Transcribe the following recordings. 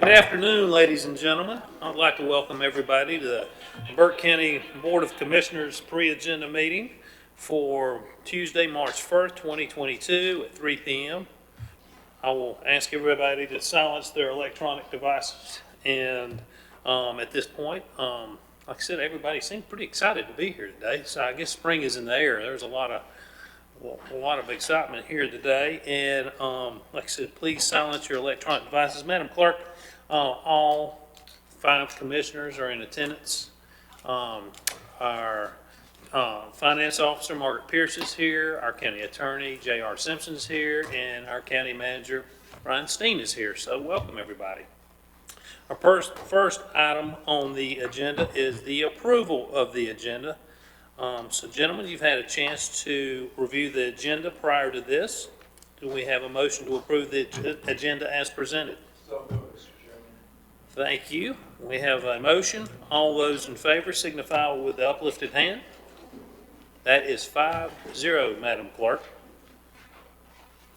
Good afternoon, ladies and gentlemen. I'd like to welcome everybody to the Burke County Board of Commissioners pre-agenda meeting for Tuesday, March 1st, 2022 at 3 p.m. I will ask everybody to silence their electronic devices. And at this point, like I said, everybody seemed pretty excited to be here today. So I guess spring is in the air. There's a lot of excitement here today. And like I said, please silence your electronic devices. Madam Clerk, all 5 commissioners are in attendance. Our finance officer, Margaret Pierce, is here. Our county attorney, J.R. Simpson, is here. And our county manager, Brian Steen, is here. So welcome, everybody. Our first item on the agenda is the approval of the agenda. So gentlemen, you've had a chance to review the agenda prior to this. Do we have a motion to approve the agenda as presented? So moved, Mr. Chairman. Thank you. We have a motion. All those in favor signify with the uplifted hand. That is 5-0, Madam Clerk.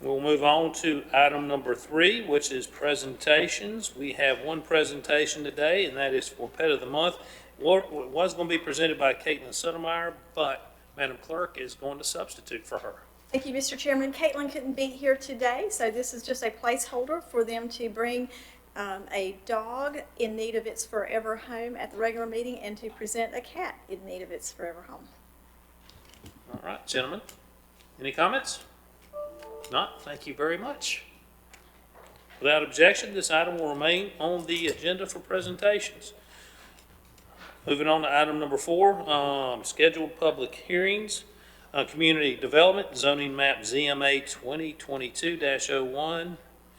We'll move on to item number 3, which is presentations. We have one presentation today, and that is for Pet of the Month. It was going to be presented by Caitlin Suttermeyer, but Madam Clerk is going to substitute for her. Thank you, Mr. Chairman. Caitlin couldn't be here today, so this is just a placeholder for them to bring a dog in need of its forever home at the regular meeting and to present a cat in need of its forever home. All right, gentlemen. Any comments? Not, thank you very much. Without objection, this item will remain on the agenda for presentations. Moving on to item number 4, scheduled public hearings. Community Development, Zoning Map ZMA 2022-01,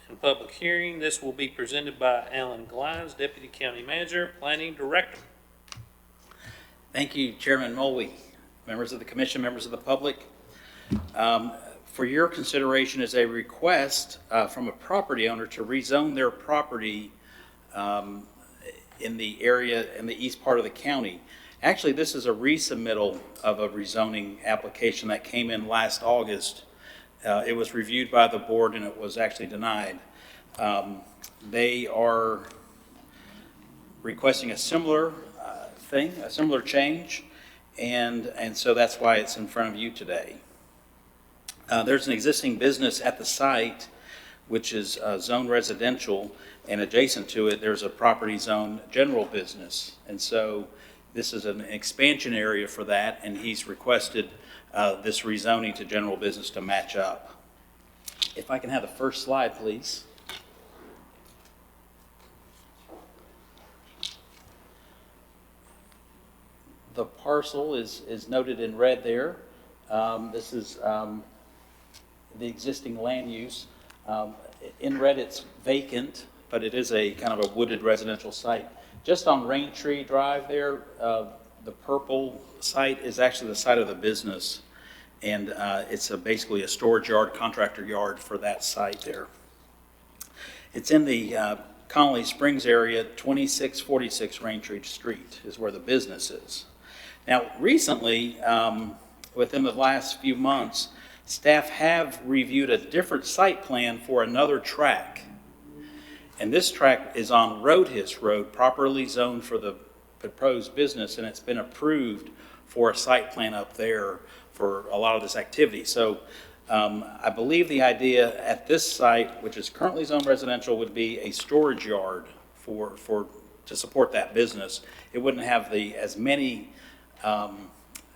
and public hearing. This will be presented by Alan Glines, Deputy County Manager, Planning Director. Thank you, Chairman Mulvey, members of the Commission, members of the public. For your consideration is a request from a property owner to rezone their property in the area in the east part of the county. Actually, this is a resubmittal of a rezoning application that came in last August. It was reviewed by the board and it was actually denied. They are requesting a similar a similar change, and so that's why it's in front of you today. There's an existing business at the site, which is zone residential, and adjacent to it, there's a property zone general business. And so this is an expansion area for that, and he's requested this rezoning to general business to match up. If I can have the first slide, please. The parcel is noted in red there. This is the existing land use. In red, it's vacant, but it is a kind of a wooded residential site. Just on Rain Tree Drive there, the purple site is actually the site of the business, and it's basically a storage yard, contractor yard for that site there. It's in the Connolly Springs area. 2646 Rain Tree Street is where the business is. Now, recently, within the last few months, staff have reviewed a different site plan for another track. And this track is on Roadhis Road, properly zoned for the proposed business, and it's been approved for a site plan up there for a lot of this activity. So I believe the idea at this site, which is currently zoned residential, would be a storage yard to support that business. It wouldn't have as many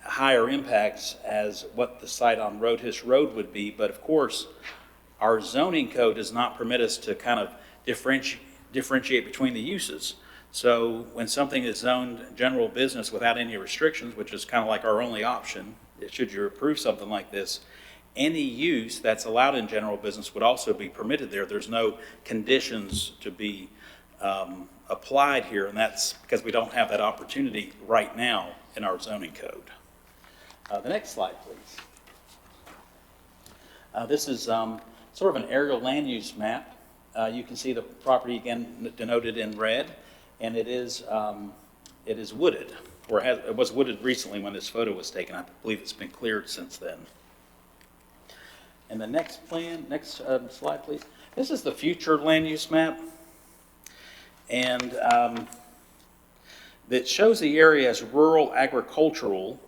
higher impacts as what the site on Roadhis Road would be, but of course, our zoning code does not permit us to kind of differentiate between the uses. So when something is zoned general business without any restrictions, which is kind of like our only option, should you approve something like this, any use that's allowed in general business would also be permitted there. There's no conditions to be applied here, and that's because we don't have that opportunity right now in our zoning code. The next slide, please. This is sort of an aerial land use map. You can see the property again denoted in red, and it is wooded, or it was wooded recently when this photo was taken. I believe it's been cleared since then. And the next slide, please. This is the future land use map. And that shows the area as rural agricultural.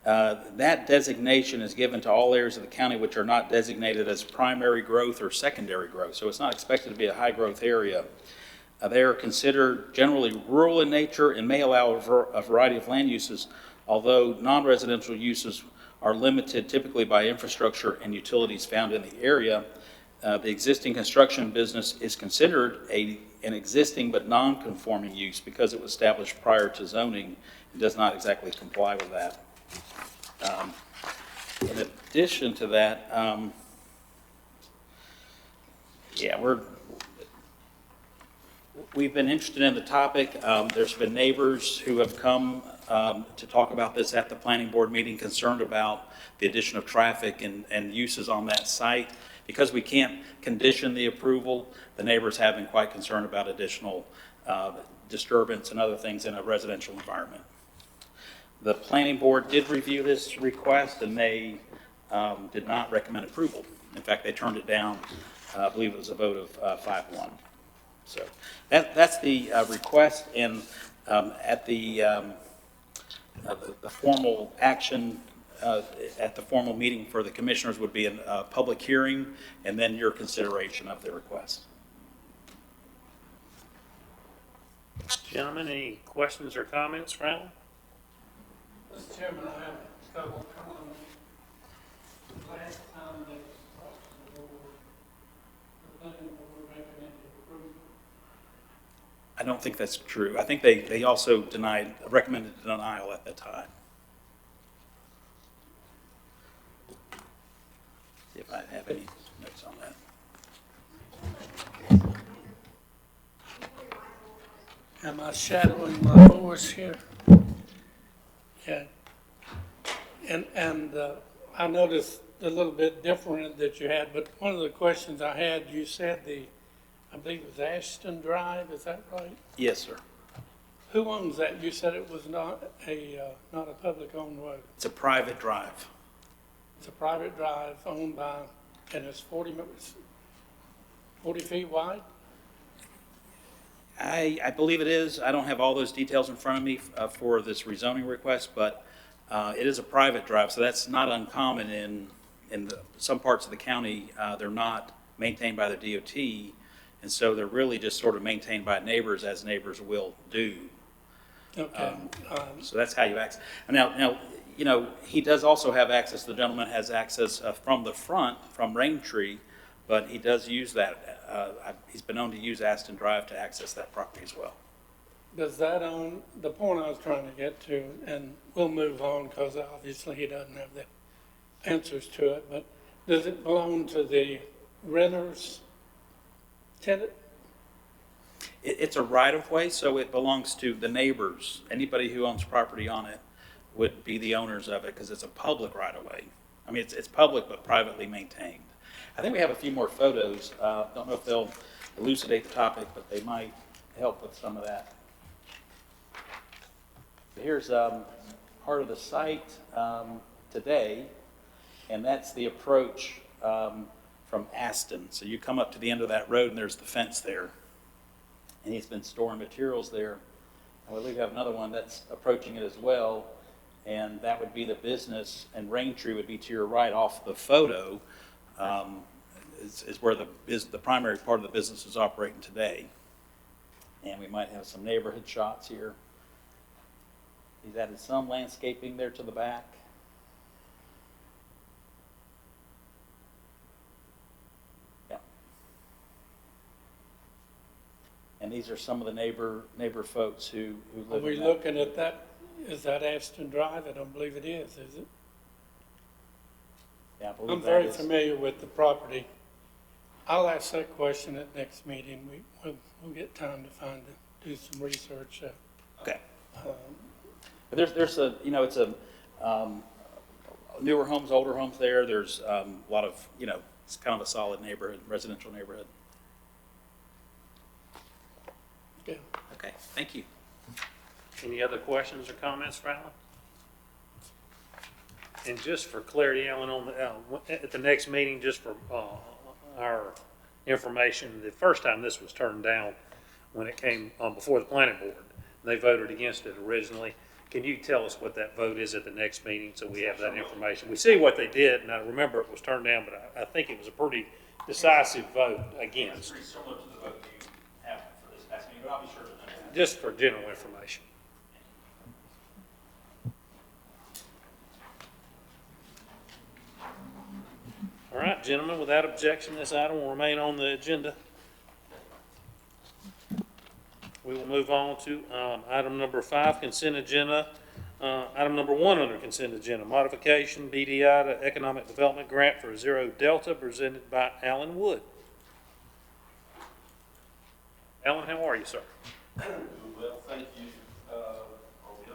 That designation is given to all areas of the county which are not designated as primary growth or secondary growth. So it's not expected to be a high growth area. They are considered generally rural in nature and may allow a variety of land uses, although non-residential uses are limited typically by infrastructure and utilities found in the area. The existing construction business is considered an existing but non-conforming use because it was established prior to zoning and does not exactly comply with that. In addition to that, we've been interested in the topic. There's been neighbors who have come to talk about this at the planning board meeting, concerned about the addition of traffic and uses on that site. Because we can't condition the approval, the neighbors have been quite concerned about additional disturbance and other things in a residential environment. The planning board did review this request, and they did not recommend approval. In fact, they turned it down. I believe it was a vote of 5-1. So that's the request, and at the formal action at the formal meeting for the commissioners would be a public hearing and then your consideration of the request. Gentlemen, any questions or comments for Alan? Mr. Chairman, I have a couple of comments. Last time they talked to the board, the planning board recommended approval. I don't think that's true. I think they also recommended denial at that time. See if I have any notes on that. Am I shadowing my voice here? Okay. And I noticed a little bit different that you had, but one of the questions I had, you said I believe it was Ashton Drive, is that right? Yes, sir. Who owns that? You said it was not a public owned road. It's a private drive. It's a private drive owned by, and it's 40 feet wide? I believe it is. I don't have all those details in front of me for this rezoning request, but it is a private drive, so that's not uncommon in some parts of the county. They're not maintained by the DOT, and so they're really just sort of maintained by neighbors, as neighbors will do. Okay. So that's how you access. Now, you know, he does also have access. The gentleman has access from the front, from Raintree, but he does use that. He's been known to use Aston Drive to access that property as well. Does that own, the point I was trying to get to, and we'll move on because obviously he doesn't have the answers to it, but does it belong to the renter's tenant? It's a right-of-way, so it belongs to the neighbors. Anybody who owns property on it would be the owners of it because it's a public right-of-way. I mean, it's public but privately maintained. I think we have a few more photos. Don't know if they'll elucidate the topic, but they might help with some of that. Here's part of the site today, and that's the approach from Aston. So you come up to the end of that road, and there's the fence there. And he's been storing materials there. I believe we have another one that's approaching it as well, and that would be the business, and Raintree would be to your right off the photo. Is where the primary part of the business is operating today. And we might have some neighborhood shots here. He's added some landscaping there to the back. Yeah. And these are some of the neighbor folks who Are live we in that. looking at that? Is that Ashton Drive? I don't believe it is it? Yeah, I believe I'm that very is. familiar with the property. I'll ask that question at next meeting. We'll get time to do some research. Okay. But there's a, you know, it's a newer homes, older homes there. There's a lot of, you know, it's kind of a solid neighborhood, residential neighborhood. Yeah. Okay, thank you. Any other questions or comments for Alan? And just for clarity, Alan, on at the next meeting, just for our information, the first time this was turned down when it came before the planning board. They voted against it originally. Can you tell us what that vote is at the next meeting, so we have that information? We see what they did, and I remember it was turned down, but I think it was a pretty decisive vote against, It's pretty similar to the vote you have for this past meeting, but I'll be sure to know that. just for general information. All right, gentlemen, without objection, this item will remain on the agenda. We will move on to item number 5, consent agenda. Item number 1 under consent agenda, modification BDI to Economic Development Grant for Zero Delta, presented by Alan Wood. Alan, how are you, sir? Well, thank you. Are we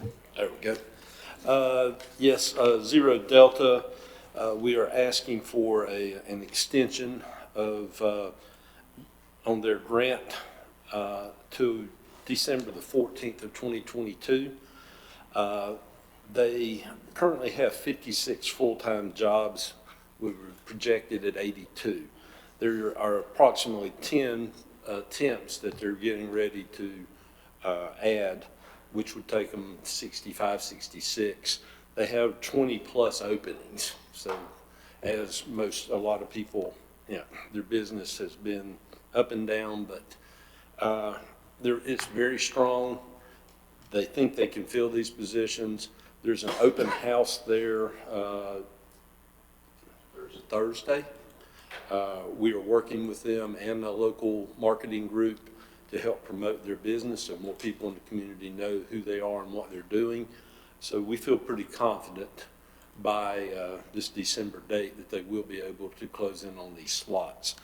on? There we go. Yes, Zero Delta, we are asking for an extension of, on their grant to December the 14th of 2022. They currently have 56 full-time jobs. We were projected at 82. There are approximately 10 attempts that they're getting ready to add, which would take them 65, 66. They have 20 plus openings. So as a lot of people, their business has been up and down, but it's very strong. They think they can fill these positions. There's an open house there, there's a Thursday. We are working with them and a local marketing group to help promote their business so more people in the community know who they are and what they're doing. So we feel pretty confident by this December date that they will be able to close in on these slots.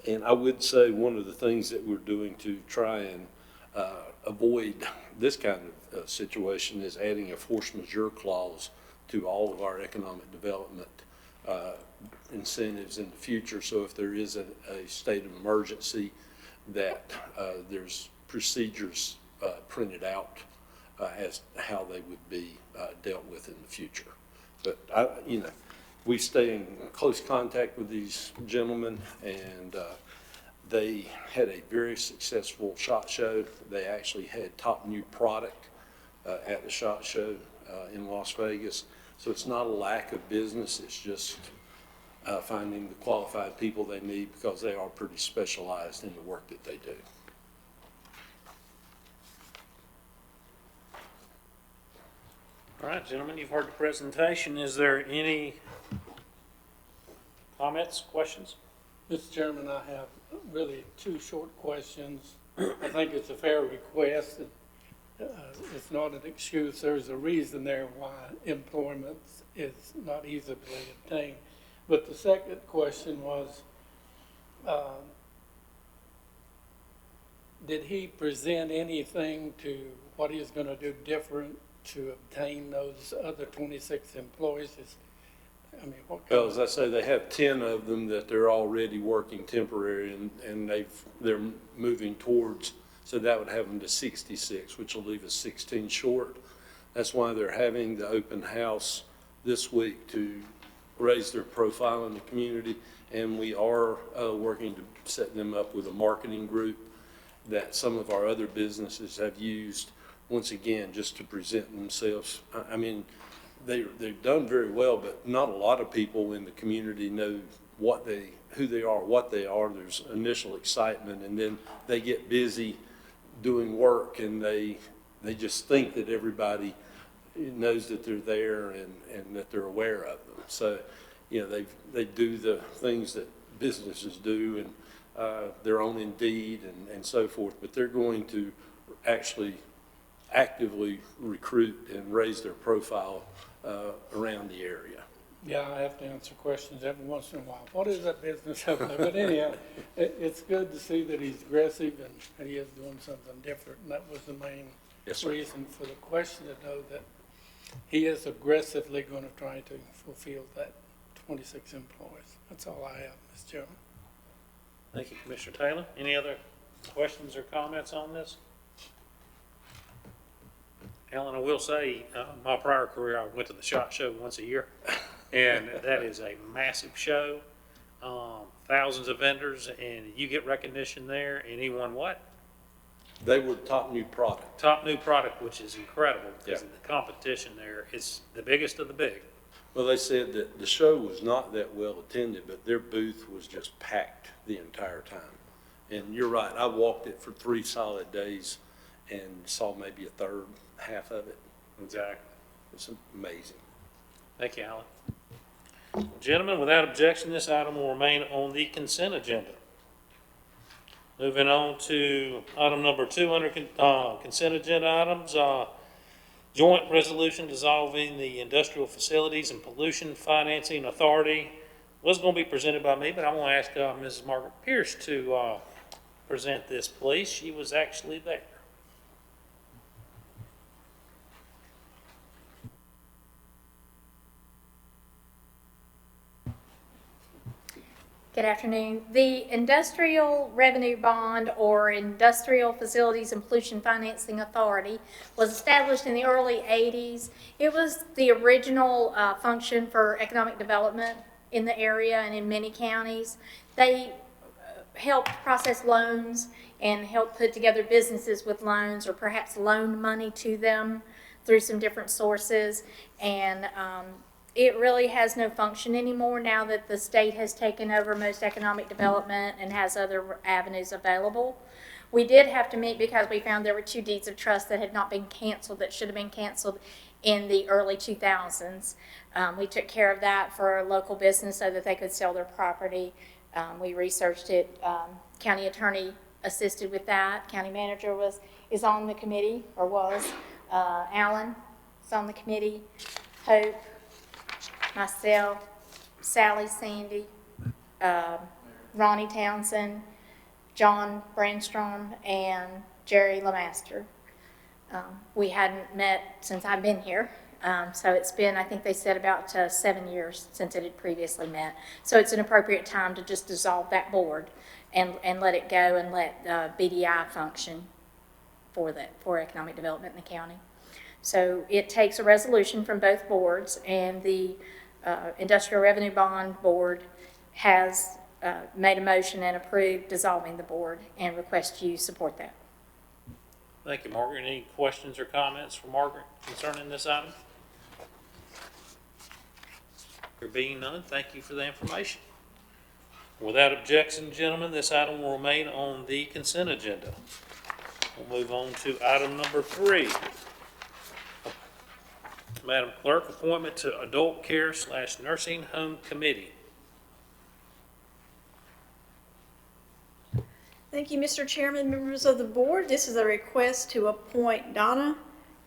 And I would say one of the things that we're doing to try and avoid this kind of situation is adding a force majeure clause to all of our economic development incentives in the future. So if there is a state of emergency, that there's procedures printed out as how they would be dealt with in the future. But we stay in close contact with these gentlemen, and they had a very successful SHOT Show. They actually had top new product at the SHOT Show in Las Vegas. So it's not a lack of business, it's just finding the qualified people they need, because they are pretty specialized in the work that they do. All right, gentlemen, you've heard the presentation. Is there any comments, questions? Mr. Chairman, I have really 2 short questions. I think it's a fair request. It's not an excuse. There's a reason there why employment is not easily obtained. But the second question was, did he present anything to what he's going to do different to obtain those other 26 employees? What Well, as I say, they have 10 of them that they're already working temporary, and they're moving towards, so that would have them to 66, which will leave us 16 short. That's why they're having the open house this week, to raise their profile in the community. And we are working to set them up with a marketing group that some of our other businesses have used, once again, just to present themselves. They've done very well, but not a lot of people in the community know who they are, what they are. There's initial excitement, and then they get busy doing work, and they just think that everybody knows that they're there and that they're aware of them. So, they do the things that businesses do, and they're on Indeed and so forth, but they're going to actually actively recruit and raise their profile around the area. Yeah, I have to answer questions every once in a while. What is that business up there? But anyhow, it's good to see that he's aggressive and he is doing something different. And that was the main reason for the question, to know that he is aggressively going to try to fulfill that 26 employees. That's all I have, Mr. Chairman. Thank you, Commissioner Taylor. Any other questions or comments on this? Alan, I will say, my prior career, I went to the SHOT Show once a year, and that is a massive show. thousands of vendors, and you get recognition there, and he won what? They were top new product. Top new product, which is incredible, because Yeah. the competition there is the biggest of the big. Well, they said that the show was not that well attended, but their booth was just packed the entire time. And you're right, I walked it for 3 solid days and saw maybe a third, half of it. Exactly. It's amazing. Thank you, Alan. Gentlemen, without objection, this item will remain on the consent agenda. Moving on to item number 2 under consent agenda items, joint resolution dissolving the Industrial Facilities and Pollution Financing Authority. Was going to be presented by me, but I want to ask Mrs. Margaret Pierce to present this, please. She was actually there. Good afternoon. The Industrial Revenue Bond, or Industrial Facilities and Pollution Financing Authority, was established in the early 80s. It was the original function for economic development in the area and in many counties. They helped process loans and help put together businesses with loans, or perhaps loan money to them through some different sources. And it really has no function anymore now that the state has taken over most economic development and has other avenues available. We did have to meet because we found there were 2 deeds of trust that had not been canceled, that should have been canceled in the early 2000s. We took care of that for a local business so that they could sell their property. We researched it. County attorney assisted with that. County manager is on the committee, or was. Alan is on the committee. Hope, myself, Sally Sandy, Ronnie Townsend, John Brandstrom, and Jerry LeMaster. We hadn't met since I've been here, so it's been, I think they said, about 7 years since it had previously met. So it's an appropriate time to just dissolve that board and let it go and let BDI function for economic development in the county. So it takes a resolution from both boards, and the Industrial Revenue Bond Board has made a motion and approved dissolving the board, and request you support that. Thank you, Margaret. Any questions or comments for Margaret concerning this item? There being none, thank you for the information. Without objection, gentlemen, this item will remain on the consent agenda. We'll move on to item number 3. Madam Clerk, appointment to Adult Care / Nursing Home Committee. Thank you, Mr. Chairman, members of the board. This is a request to appoint Donna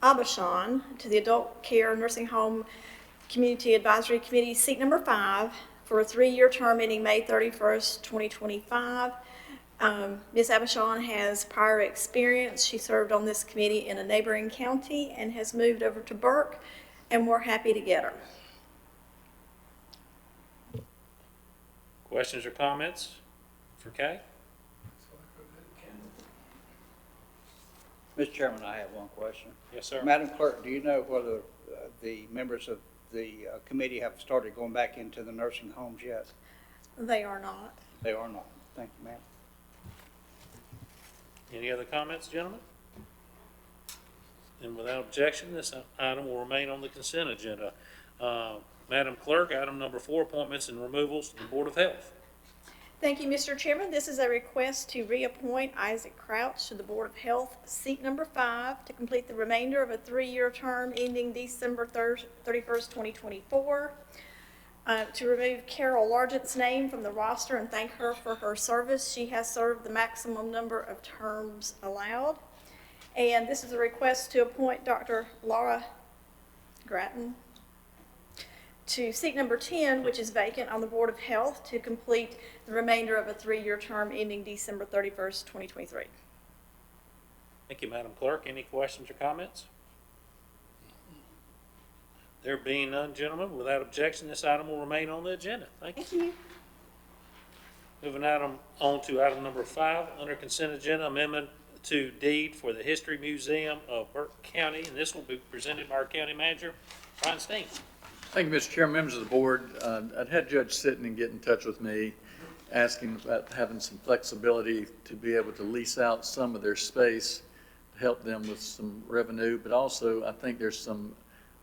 Abashon to the Adult Care Nursing Home Community Advisory Committee, seat number 5, for a 3-year term ending May 31st, 2025. Ms. Abashon has prior experience. She served on this committee in a neighboring county and has moved over to Burke, and we're happy to get her. Questions or comments for Kay? Mr. Chairman, I have one question. Yes, sir. Madam Clerk, do you know whether the members of the committee have started going back into the nursing homes yet? They are not. They are not. Thank you, ma'am. Any other comments, gentlemen? And without objection, this item will remain on the consent agenda. Madam Clerk, item number 4, appointments and removals to the Board of Health. Thank you, Mr. Chairman. This is a request to reappoint Isaac Crouch to the Board of Health, seat number 5, to complete the remainder of a 3-year term ending December 31st, 2024. To remove Carol Largent's name from the roster and thank her for her service. She has served the maximum number of terms allowed. And this is a request to appoint Dr. Laura Grattan to seat number 10, which is vacant on the Board of Health, to complete the remainder of a 3-year term ending December 31st, 2023. Thank you, Madam Clerk. Any questions or comments? There being none, gentlemen, without objection, this item will remain on the agenda. Thank you. Thank you. Moving on to item number 5, under consent agenda, amendment to deed for the History Museum of Burke County, and this will be presented by our county manager, Brian Steen. Thank you, Mr. Chairman, members of the board. I'd had Judge Sitton get in touch with me asking about having some flexibility to be able to lease out some of their space to help them with some revenue, but also I think there's some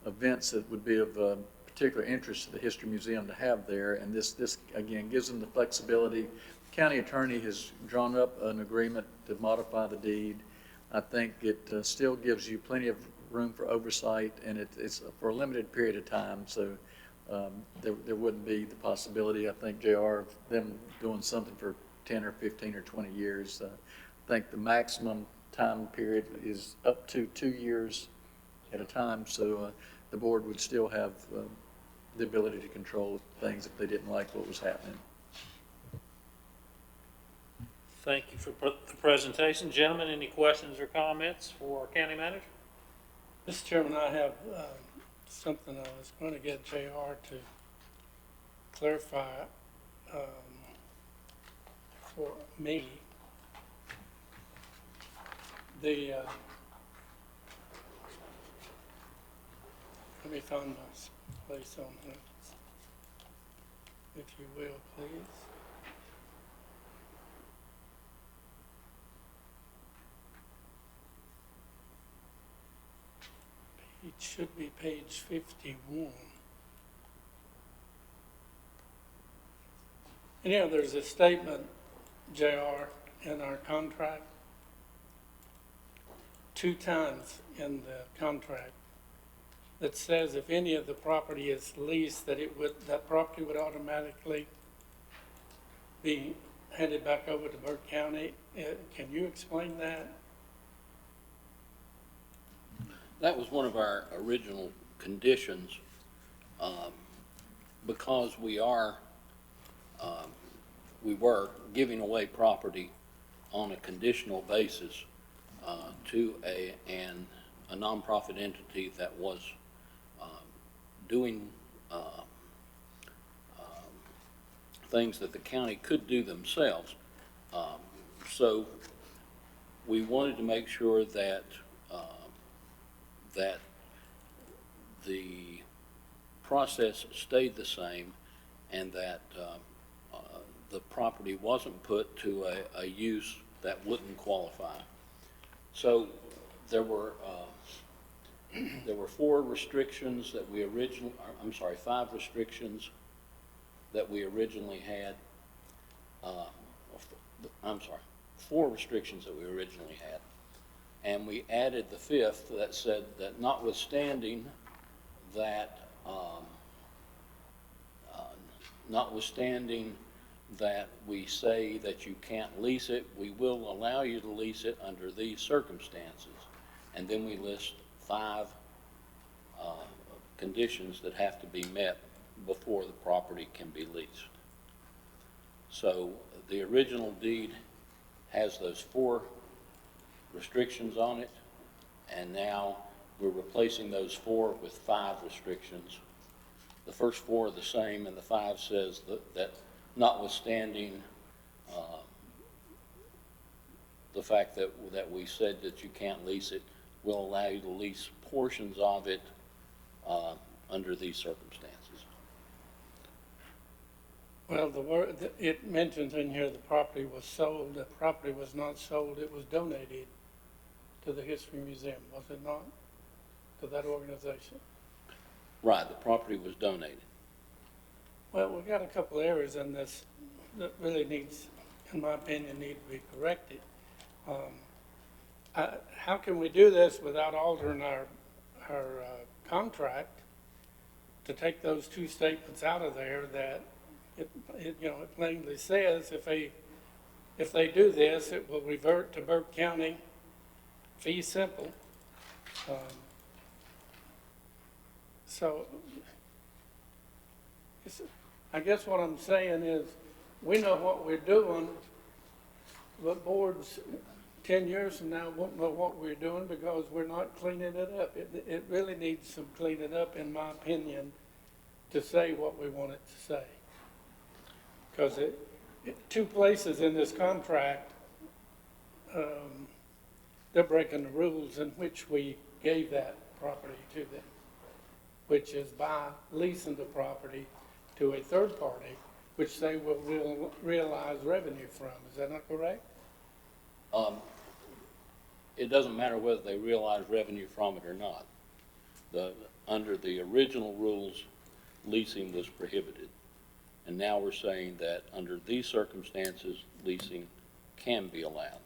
events that would be of particular interest to the History Museum to have there, and this again gives them the flexibility. County attorney has drawn up an agreement to modify the deed. I think it still gives you plenty of room for oversight, and it's for a limited period of time, so there wouldn't be the possibility, I think, JR, of them doing something for 10 or 15 or 20 years. I think the maximum time period is up to 2 years at a time, so the board would still have the ability to control things if they didn't like what was happening. Thank you for the presentation. Gentlemen, any questions or comments for our county manager? Mr. Chairman, I have something I was going to get JR to clarify for me. The, let me find my place on here, if you will, please. It should be page 51. And yeah, there's a statement, JR, in our contract, 2 times in the contract, that says if any of the property is leased, that property would automatically be handed back over to Burke County. Can you explain that? That was one of our original conditions, because we were giving away property on a conditional basis to a nonprofit entity that was doing things that the county could do themselves. So we wanted to make sure that that the process stayed the same, and that the property wasn't put to a use that wouldn't qualify. So there were 4 restrictions that we originally, I'm sorry, 5 restrictions that we originally had. I'm sorry, 4 restrictions that we originally had. And we added the 5th that said that notwithstanding that, we say that you can't lease it, we will allow you to lease it under these circumstances. And then we list 5 conditions that have to be met before the property can be leased. So the original deed has those 4 restrictions on it, and now we're replacing those 4 with 5 restrictions. The first 4 are the same, and the 5 says that notwithstanding the fact that we said that you can't lease it, we'll allow you to lease portions of it under these circumstances. Well, it mentions in here the property was sold. The property was not sold. It was donated to the History Museum, was it not? To that organization? Right, the property was donated. Well, we've got a couple areas in this that really needs, in my opinion, need to be corrected. How can we do this without altering our contract to take those 2 statements out of there that it plainly says if they do this, it will revert to Burke County, fee simple. So I guess what I'm saying is we know what we're doing, but boards 10 years from now won't know what we're doing because we're not cleaning it up. It really needs some cleaning up, in my opinion, to say what we want it to say. Because 2 places in this contract, they're breaking the rules in which we gave that property to them, which is by leasing the property to a third party which they will realize revenue from. Is that not correct? It doesn't matter whether they realize revenue from it or not. Under the original rules, leasing was prohibited. And now we're saying that under these circumstances, leasing can be allowed.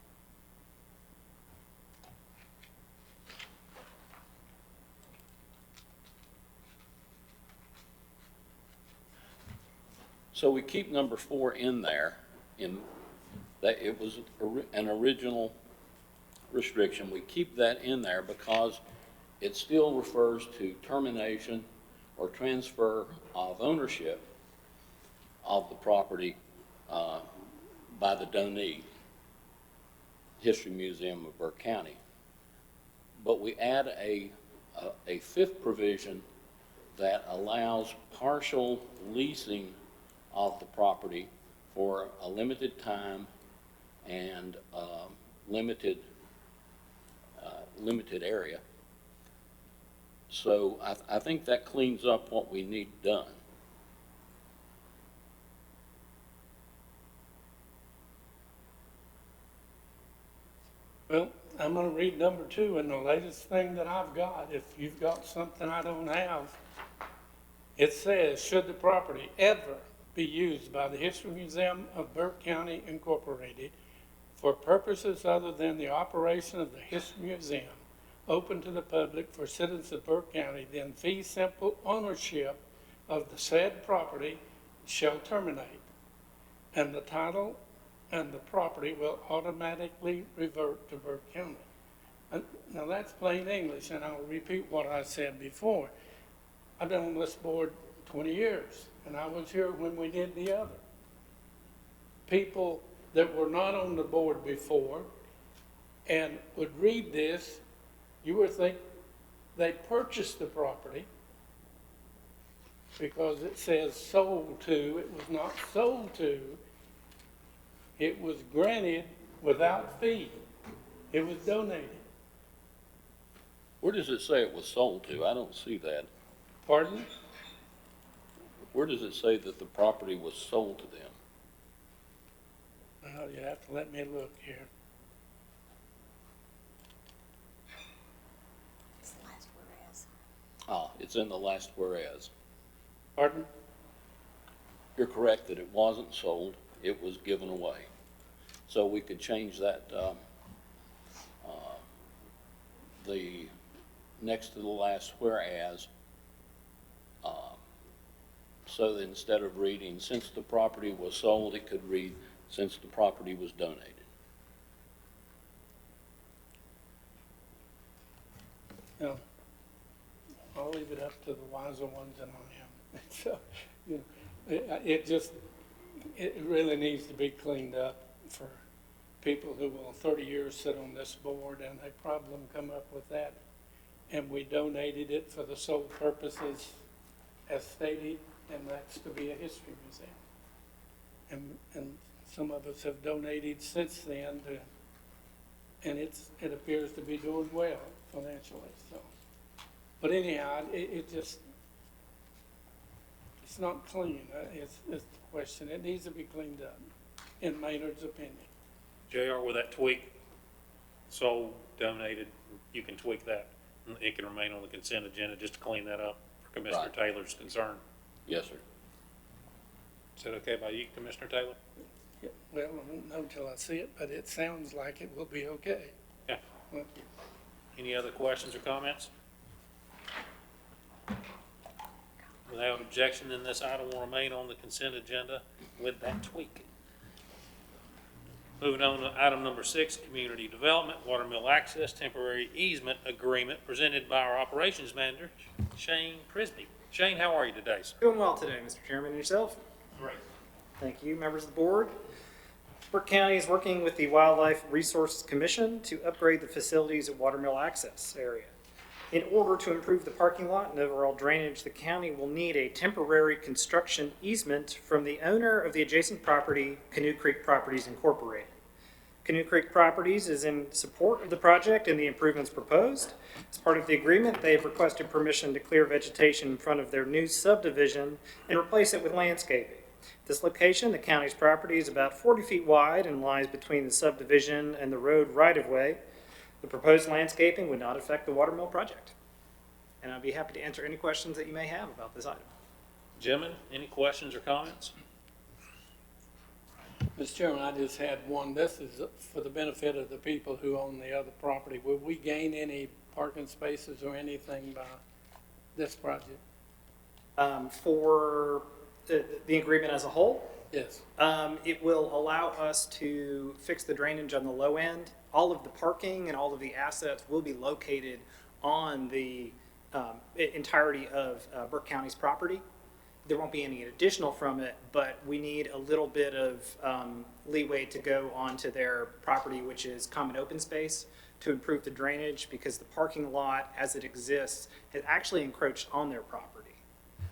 So we keep number 4 in there, in that it was an original restriction. We keep that in there because it still refers to termination or transfer of ownership of the property by the donee, History Museum of Burke County. But we add a 5th provision that allows partial leasing of the property for a limited time and limited area. So I think that cleans up what we need done. Well, I'm gonna read number 2, and the latest thing that I've got, if you've got something I don't have, it says, should the property ever be used by the History Museum of Burke County Incorporated for purposes other than the operation of the History Museum, open to the public for citizens of Burke County, then fee simple ownership of the said property shall terminate, and the title and the property will automatically revert to Burke County. Now that's plain English, and I'll repeat what I said before. I've been on this board 20 years, and I was here when we did the other. People that were not on the board before and would read this, you would think they purchased the property because it says sold to. It was not sold to. It was granted without fee. It was donated. Where does it say it was sold to? I don't see that. Pardon? Where does it say that the property was sold to them? Well, you have to let me look here. It's the last whereas. Ah, it's in the last whereas. Pardon? You're correct that it wasn't sold, it was given away. So we could change that, the next to the last whereas, so that instead of reading, since the property was sold, it could read, since the property was donated. No. I'll leave it up to the wiser ones than I am. So, you know, it really needs to be cleaned up for people who will 30 years sit on this board, and they probably come up with that. And we donated it for the sole purposes as stated, and that's to be a history museum. And some of us have donated since then, and it appears to be doing well financially. So, but anyhow, it's not clean. It's the question. It needs to be cleaned up, in Maynard's opinion. JR, with that tweak, sold, donated, you can tweak that. It can remain on the consent agenda just to clean that up for Commissioner Right. Taylor's concern. Yes, sir. Is that okay by you, Commissioner Taylor? Yeah, well, I won't know until I see it, but it sounds like it will be okay. Yeah. Thank you. Any other questions or comments? Without objection, then this item will remain on the consent agenda with that tweak. Moving on to item number 6, Community Development, Watermill Access Temporary Easement Agreement, presented by our Operations Manager, Shane Prisby. Shane, how are you today, sir? Doing well today, Mr. Chairman. And yourself? Great. Thank you, members of the board. Burke County is working with the Wildlife Resources Commission to upgrade the facilities at Watermill Access area. In order to improve the parking lot and overall drainage, the county will need a temporary construction easement from the owner of the adjacent property, Canoe Creek Properties Incorporated. Canoe Creek Properties is in support of the project and the improvements proposed. As part of the agreement, they have requested permission to clear vegetation in front of their new subdivision and replace it with landscaping. This location, the county's property is about 40 feet wide and lies between the subdivision and the road right-of-way. The proposed landscaping would not affect the watermill project. And I'd be happy to answer any questions that you may have about this item. Gentlemen, any questions or comments? Mr. Chairman, I just had one. This is for the benefit of the people who own the other property. Will we gain any parking spaces or anything by this project? For the agreement as a whole, Yes. it will allow us to fix the drainage on the low end. All of the parking and all of the assets will be located on the entirety of Burke County's property. There won't be any additional from it, but we need a little bit of leeway to go onto their property, which is common open space, to improve the drainage, because the parking lot as it exists has actually encroached on their property.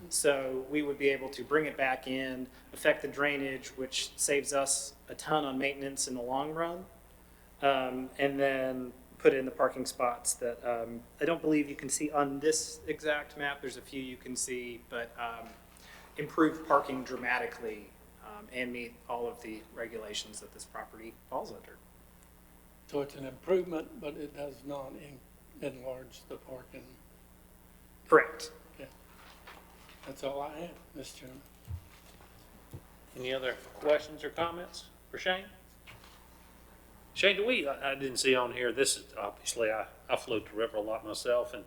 So we would be able to bring it back in, affect the drainage, which saves us a ton on maintenance in the long run, and then put in the parking spots that I don't believe you can see on this exact map. There's a few you can see, but improve parking dramatically and meet all of the regulations that this property falls under. So it's an improvement, but it does not enlarge the parking. Correct. Okay. That's all I have, Mr. Chairman. Any other questions or comments for Shane? Shane, do we, I didn't see on here, this is obviously, I float the river a lot myself and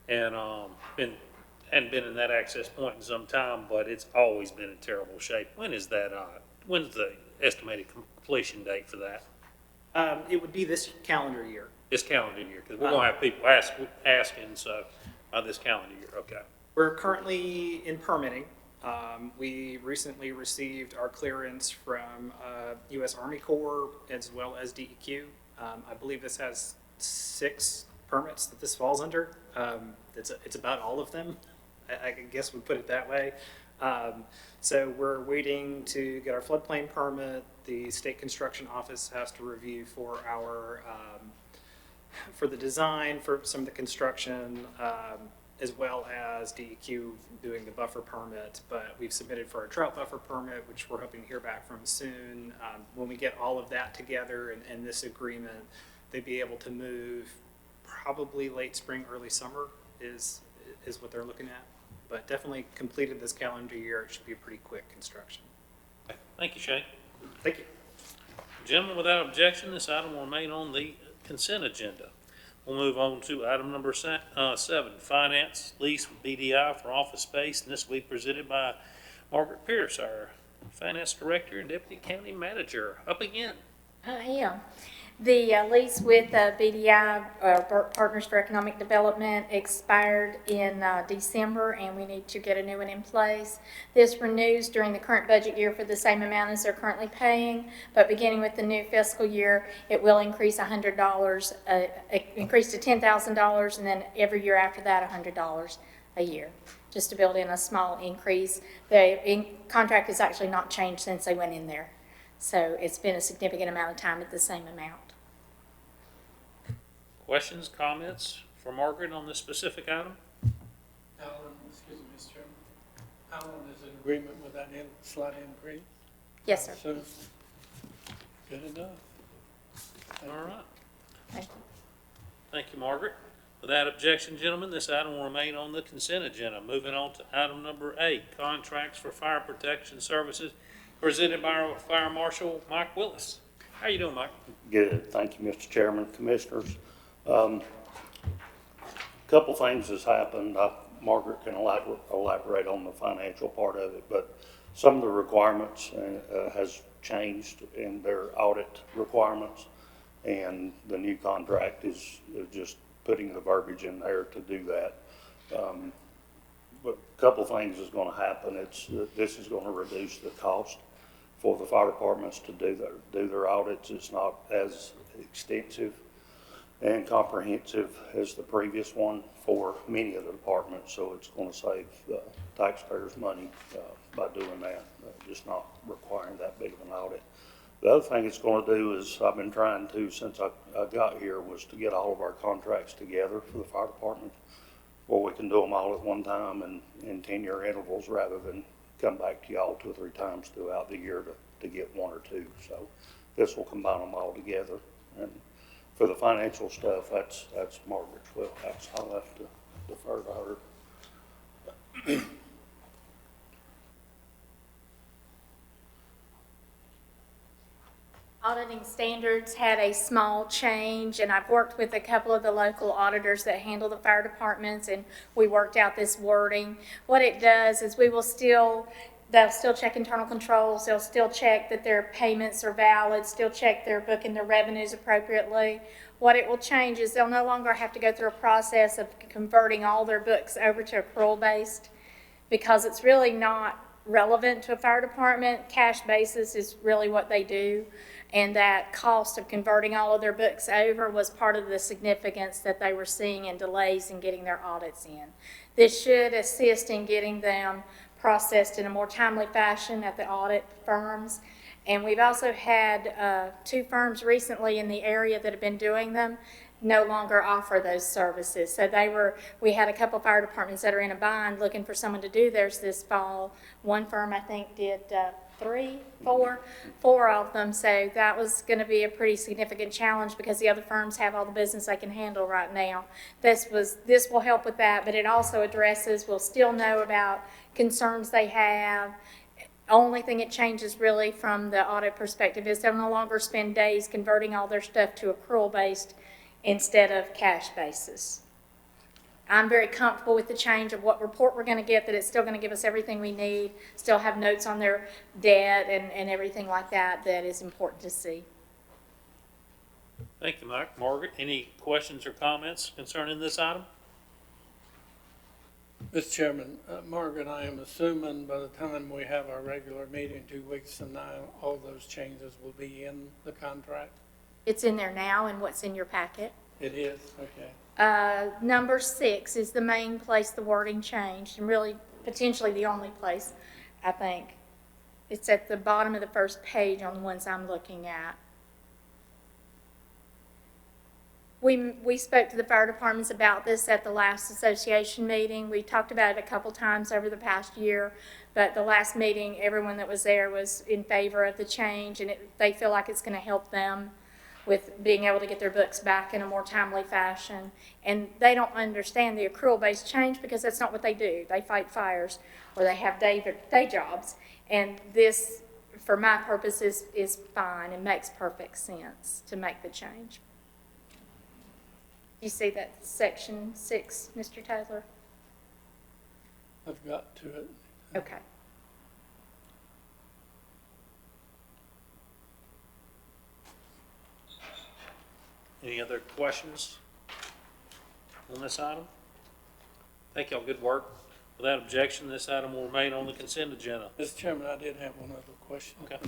hadn't been in that access point in some time, but it's always been in terrible shape. When is that, when's the estimated completion date for that? It would be this calendar year. This calendar year, because we're gonna have people asking, so, this calendar year, okay. We're currently in permitting. We recently received our clearance from U.S. Army Corps as well as DEQ. I believe this has 6 permits that this falls under. It's about all of them, I guess we put it that way. So we're waiting to get our floodplain permit. The state construction office has to review for our for the design for some of the construction, as well as DEQ doing the buffer permit. But we've submitted for our trout buffer permit, which we're hoping to hear back from soon. When we get all of that together and this agreement, they'd be able to move probably late spring, early summer is what they're looking at. But definitely completed this calendar year. It should be a pretty quick construction. Thank you, Shane. Thank you. Gentlemen, without objection, this item will remain on the consent agenda. We'll move on to item number 7, finance lease with BDI for office space, and this will be presented by Margaret Pierce, our finance director and deputy county manager. Up again. I am. The lease with BDI, Burke Partners for Economic Development, expired in December, and we need to get a new one in place. This renews during the current budget year for the same amount as they're currently paying, but beginning with the new fiscal year, it will increase $100, increase to $10,000, and then every year after that, $100 a year, just to build in a small increase. The contract has actually not changed since they went in there. So it's been a significant amount of time at the same amount. Questions, comments for Margaret on this specific item? Alan, excuse me, Mr. Chairman. Alan is in agreement with that slight increase? Yes, sir. So, good enough. All right. Thank you. Thank you, Margaret. Without objection, gentlemen, this item will remain on the consent agenda. Moving on to item number 8, contracts for fire protection services, presented by our Fire Marshal, Mike Willis. How you doing, Mike? Good. Thank you, Mr. Chairman, Commissioners. Couple things has happened. Margaret can elaborate on the financial part of it, but some of the requirements has changed in their audit requirements, and the new contract is just putting the verbiage in there to do that. But a couple things is going to happen. This is going to reduce the cost for the fire departments to do their audits. It's not as extensive and comprehensive as the previous one for many of the departments, so it's going to save taxpayers money by doing that, just not requiring that big of an audit. The other thing it's going to do is, I've been trying to, since I got here, was to get all of our contracts together for the fire department, where we can do them all at one time and in 10-year intervals rather than come back to y'all 2 or 3 times throughout the year to get 1 or 2. So this will combine them all together. And for the financial stuff, that's Margaret's wheelhouse. I'll have to defer to her. Auditing standards had a small change, and I've worked with a couple of the local auditors that handle the fire departments, and we worked out this wording. What it does is they'll still check internal controls, they'll still check that their payments are valid, still check they're booking their revenues appropriately. What it will change is they'll no longer have to go through a process of converting all their books over to accrual-based, because it's really not relevant to a fire department. Cash basis is really what they do. And that cost of converting all of their books over was part of the significance that they were seeing in delays in getting their audits in. This should assist in getting them processed in a more timely fashion at the audit firms. And we've also had 2 firms recently in the area that have been doing them no longer offer those services. So we had a couple fire departments that are in a bind looking for someone to do theirs this fall. One firm, I think, did 4 of them. So that was going to be a pretty significant challenge because the other firms have all the business they can handle right now. This will help with that, but it also addresses, we'll still know about concerns they have. Only thing it changes really from the audit perspective is they'll no longer spend days converting all their stuff to accrual-based instead of cash basis. I'm very comfortable with the change of what report we're going to get, that it's still going to give us everything we need, still have notes on their debt and everything like that that is important to see. Thank you, Mike. Margaret, any questions or comments concerning this item? Mr. Chairman, Margaret, I am assuming by the time we have our regular meeting 2 weeks from now, all those changes will be in the contract? It's in there now and what's in your packet. It is, okay. Number 6 is the main place the wording changed, and really potentially the only place, I think. It's at the bottom of the first page on the ones I'm looking at. We spoke to the fire departments about this at the last association meeting. We talked about it a couple times over the past year, but the last meeting, everyone that was there was in favor of the change, and they feel like it's going to help them with being able to get their books back in a more timely fashion. And they don't understand the accrual-based change because that's not what they do. They fight fires or they have day jobs. And this, for my purposes, is fine and makes perfect sense to make the change. You see that section 6, Mr. Taylor? I've got to it. Okay. Any other questions on this item? Thank y'all, good work. Without objection, this item will remain on the consent agenda. Mr. Chairman, I did have one other question. Okay.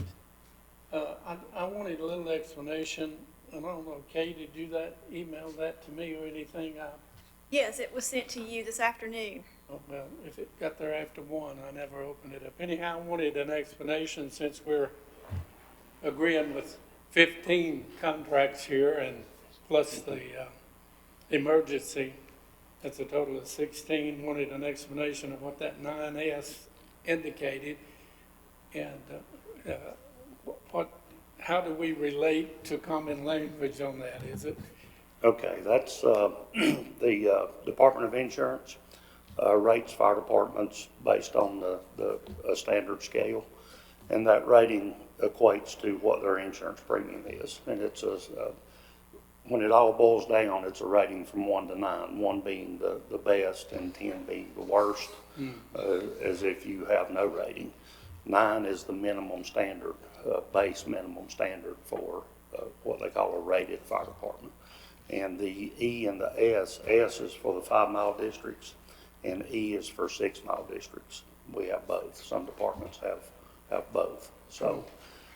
I wanted a little explanation, and I don't know, Kay, did you email that to me or anything? Yes, it was sent to you this afternoon. Oh, well, if it got there after 1, I never opened it up. Anyhow, I wanted an explanation since we're agreeing with 15 contracts here and plus the emergency. That's a total of 16. Wanted an explanation of what that 9S indicated, and how do we relate to common language on that? Is it? Okay, that's the Department of Insurance rates fire departments based on the standard scale, and that rating equates to what their insurance premium is, and it's when it all boils down, it's a rating from 1 to 9, 1 being the best and 10 being the worst, as if you have no rating. 9 is the minimum standard, base minimum standard for what they call a rated fire department. And the E and the S is for the 5-mile districts, and E is for 6-mile districts. We have both. Some departments have both. So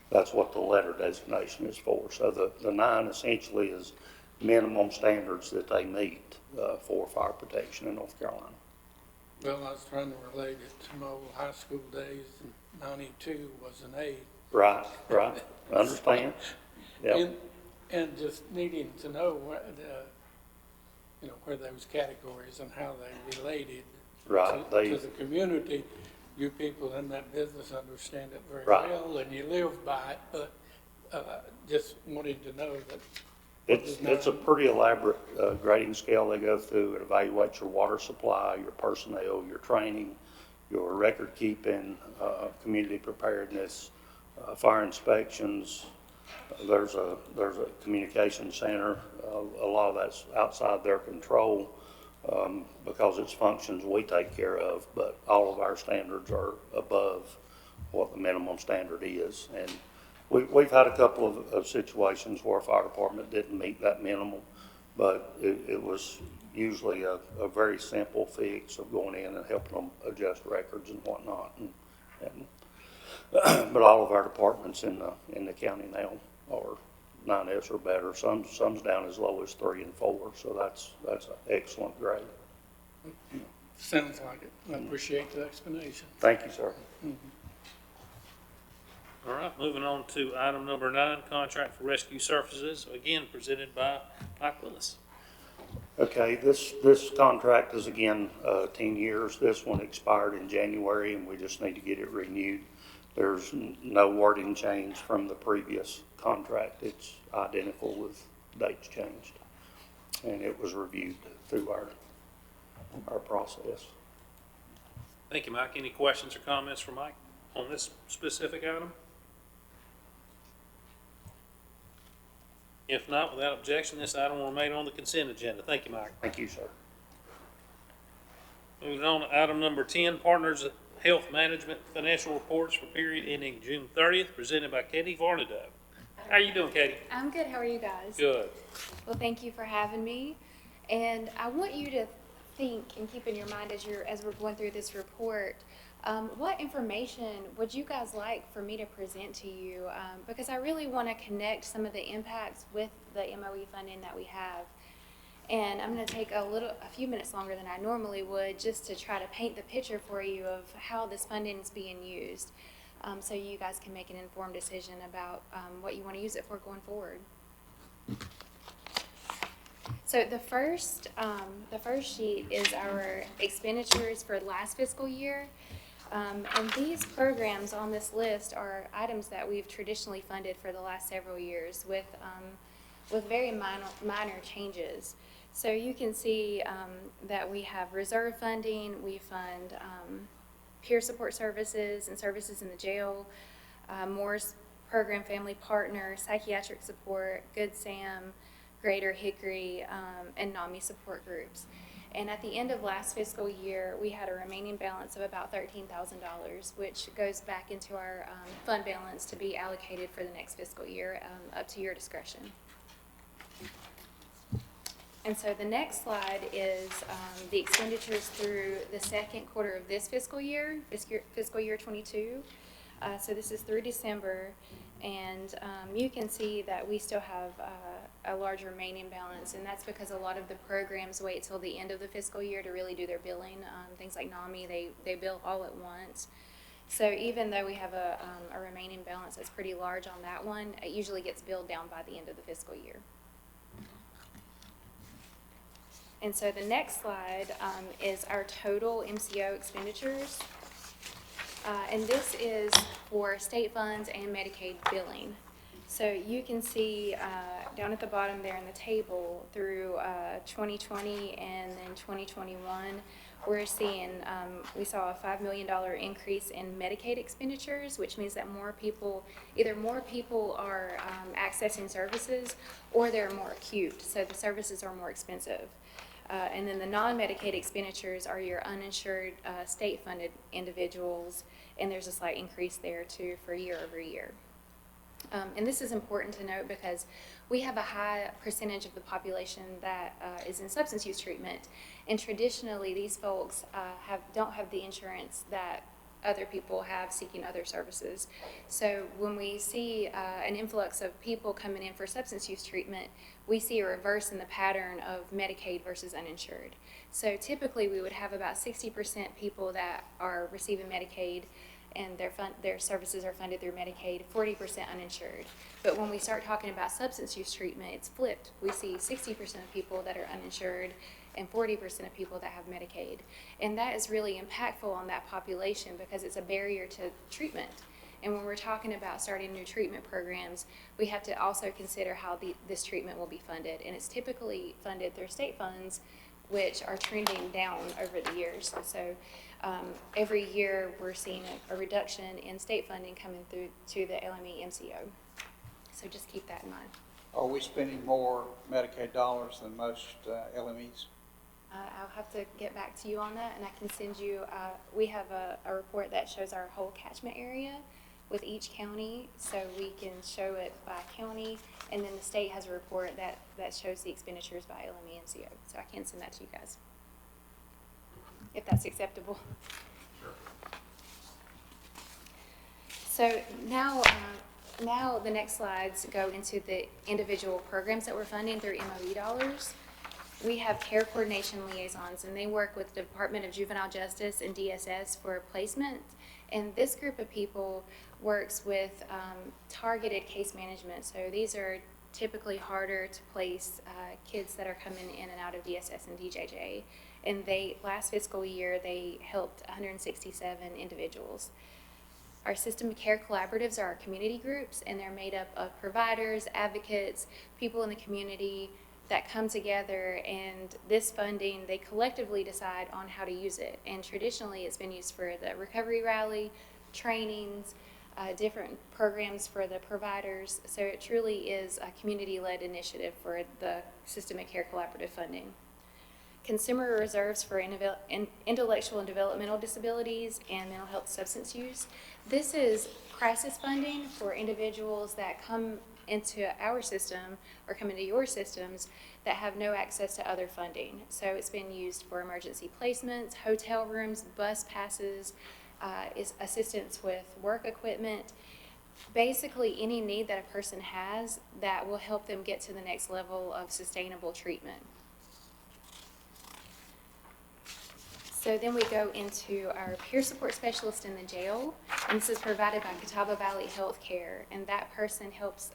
that's what the letter designation is for. So the 9 essentially is minimum standards that they meet for fire protection in North Carolina. Well, I was trying to relate it to my old high school days. 92 was an A. Right. Understand. Yep. And just needing to know where those categories and how they related right. to the community. you people in that business understand it very Right. well, and you live by it, but just wanted to know that. It's a pretty elaborate grading scale they go through. It evaluates your water supply, your personnel, your training, your record keeping, community preparedness, fire inspections. There's a communication center. A lot of that's outside their control because it's functions we take care of, but all of our standards are above what the minimum standard is. And we've had a couple of situations where a fire department didn't meet that minimum, but it was usually a very simple fix of going in and helping them adjust records and whatnot. But all of our departments in the county now are 9S or better. Some's down as low as 3 and 4, so that's an excellent grade. Sounds like it. I appreciate the explanation. Thank you, sir. All right, moving on to item number 9, contract for rescue services, again presented by Mike Willis. Okay, this contract is again 10 years. This one expired in January, and we just need to get it renewed. There's no wording change from the previous contract. It's identical with dates changed, and it was reviewed through our process. Thank you, Mike. Any questions or comments for Mike on this specific item? If not, without objection, this item will remain on the consent agenda. Thank you, Mike. Thank you, sir. Moving on to item number 10, Partners Health Management Financial Reports for period ending June 30th, presented by Katie Varnado. How are you doing, Katie? I'm good. How are you guys? Good. Well, thank you for having me. And I want you to think and keep in your mind as we're going through this report, what information would you guys like for me to present to you? Because I really want to connect some of the impacts with the MOE funding that we have. And I'm going to take a few minutes longer than I normally would just to try to paint the picture for you of how this funding is being used, so you guys can make an informed decision about what you want to use it for going forward. So the first sheet is our expenditures for last fiscal year. And these programs on this list are items that we've traditionally funded for the last several years with very minor changes. So you can see that we have reserve funding, we fund peer support services and services in the jail, Moore's Program Family Partner, psychiatric support, Good Sam, Greater Hickory, and NAMI support groups. And at the end of last fiscal year, we had a remaining balance of about $13,000, which goes back into our fund balance to be allocated for the next fiscal year, up to your discretion. And so the next slide is the expenditures through the second quarter of this fiscal year 22. So this is through December, and you can see that we still have a large remaining balance, and that's because a lot of the programs wait till the end of the fiscal year to really do their billing. Things like NAMI, they bill all at once. So even though we have a remaining balance that's pretty large on that one, it usually gets billed down by the end of the fiscal year. And so the next slide is our total MCO expenditures. And this is for state funds and Medicaid billing. So you can see down at the bottom there in the table through 2020 and then 2021, we're seeing, we saw a $5 million increase in Medicaid expenditures, which means that either more people are accessing services or they're more acute, so the services are more expensive. And then the non-Medicaid expenditures are your uninsured state-funded individuals, and there's a slight increase there too for year over year. And this is important to note because we have a high percentage of the population that is in substance use treatment, and traditionally these folks don't have the insurance that other people have seeking other services. So when we see an influx of people coming in for substance use treatment, we see a reverse in the pattern of Medicaid versus uninsured. So typically we would have about 60% people that are receiving Medicaid and their services are funded through Medicaid, 40% uninsured. But when we start talking about substance use treatment, it's flipped. We see 60% of people that are uninsured and 40% of people that have Medicaid. And that is really impactful on that population because it's a barrier to treatment. And when we're talking about starting new treatment programs, we have to also consider how this treatment will be funded. And it's typically funded through state funds, which are trending down over the years. So every year we're seeing a reduction in state funding coming through to the LME MCO. So just keep that in mind. Are we spending more Medicaid dollars than most LMEs? I'll have to get back to you on that, and I can send you, we have a report that shows our whole catchment area with each county, so we can show it by county, and then the state has a report that shows the expenditures by LME and CO. So I can send that to you guys, if that's acceptable. Sure. So now the next slides go into the individual programs that we're funding through MOE dollars. We have care coordination liaisons, and they work with the Department of Juvenile Justice and DSS for placement. And this group of people works with targeted case management. So these are typically harder to place kids that are coming in and out of DSS and DJJ. And last fiscal year, they helped 167 individuals. Our system of care collaboratives are our community groups, and they're made up of providers, advocates, people in the community that come together, and this funding, they collectively decide on how to use it. And traditionally, it's been used for the recovery rally, trainings, different programs for the providers. So it truly is a community-led initiative for the System of Care Collaborative funding. Consumer reserves for intellectual and developmental disabilities and mental health substance use. This is crisis funding for individuals that come into our system or come into your systems that have no access to other funding. So it's been used for emergency placements, hotel rooms, bus passes, is assistance with work equipment, basically any need that a person has that will help them get to the next level of sustainable treatment. So then we go into our peer support specialist in the jail, and this is provided by Catawba Valley Healthcare, and that person helps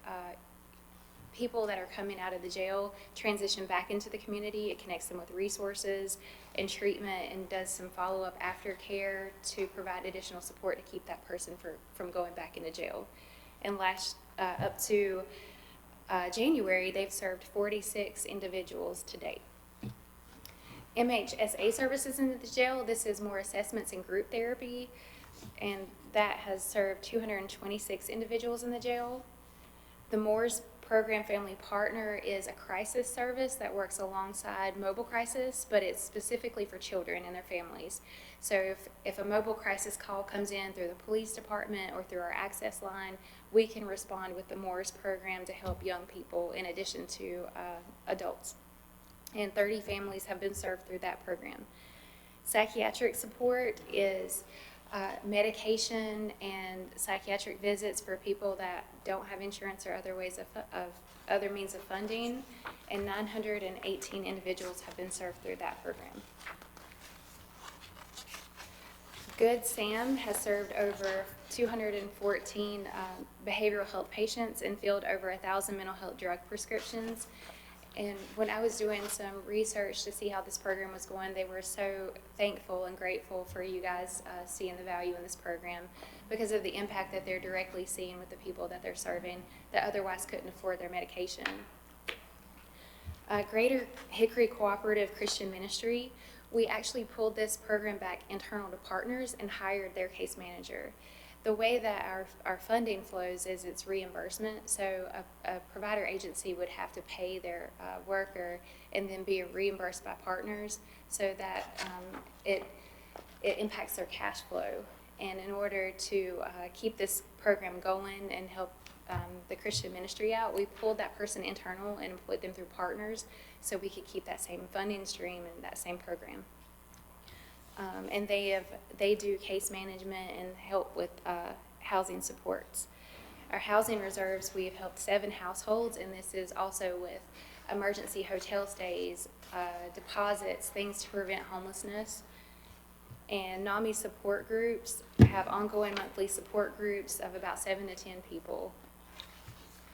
people that are coming out of the jail transition back into the community. It connects them with resources and treatment and does some follow-up aftercare to provide additional support to keep that person from going back into jail. And up to January, they've served 46 individuals to date. MHSA services in the jail, this is more assessments and group therapy, and that has served 226 individuals in the jail. The Moores Program Family Partner is a crisis service that works alongside mobile crisis, but it's specifically for children and their families. So if a mobile crisis call comes in through the police department or through our access line, we can respond with the Moores program to help young people in addition to adults. And 30 families have been served through that program. Psychiatric support is medication and psychiatric visits for people that don't have insurance or other ways of other means of funding, and 918 individuals have been served through that program. Good Sam has served over 214 behavioral health patients and filled over 1,000 mental health drug prescriptions. And when I was doing some research to see how this program was going, they were so thankful and grateful for you guys seeing the value in this program because of the impact that they're directly seeing with the people that they're serving that otherwise couldn't afford their medication. Greater Hickory Cooperative Christian Ministry, we actually pulled this program back internal to partners and hired their case manager. The way that our funding flows is it's reimbursement. So a provider agency would have to pay their worker and then be reimbursed by partners so that it impacts their cash flow. And in order to keep this program going and help the Christian ministry out, we pulled that person internal and employed them through partners so we could keep that same funding stream and that same program. And they do case management and help with housing supports. Our housing reserves, we have helped 7 households, and this is also with emergency hotel stays, deposits, things to prevent homelessness. And NAMI support groups have ongoing monthly support groups of about 7 to 10 people.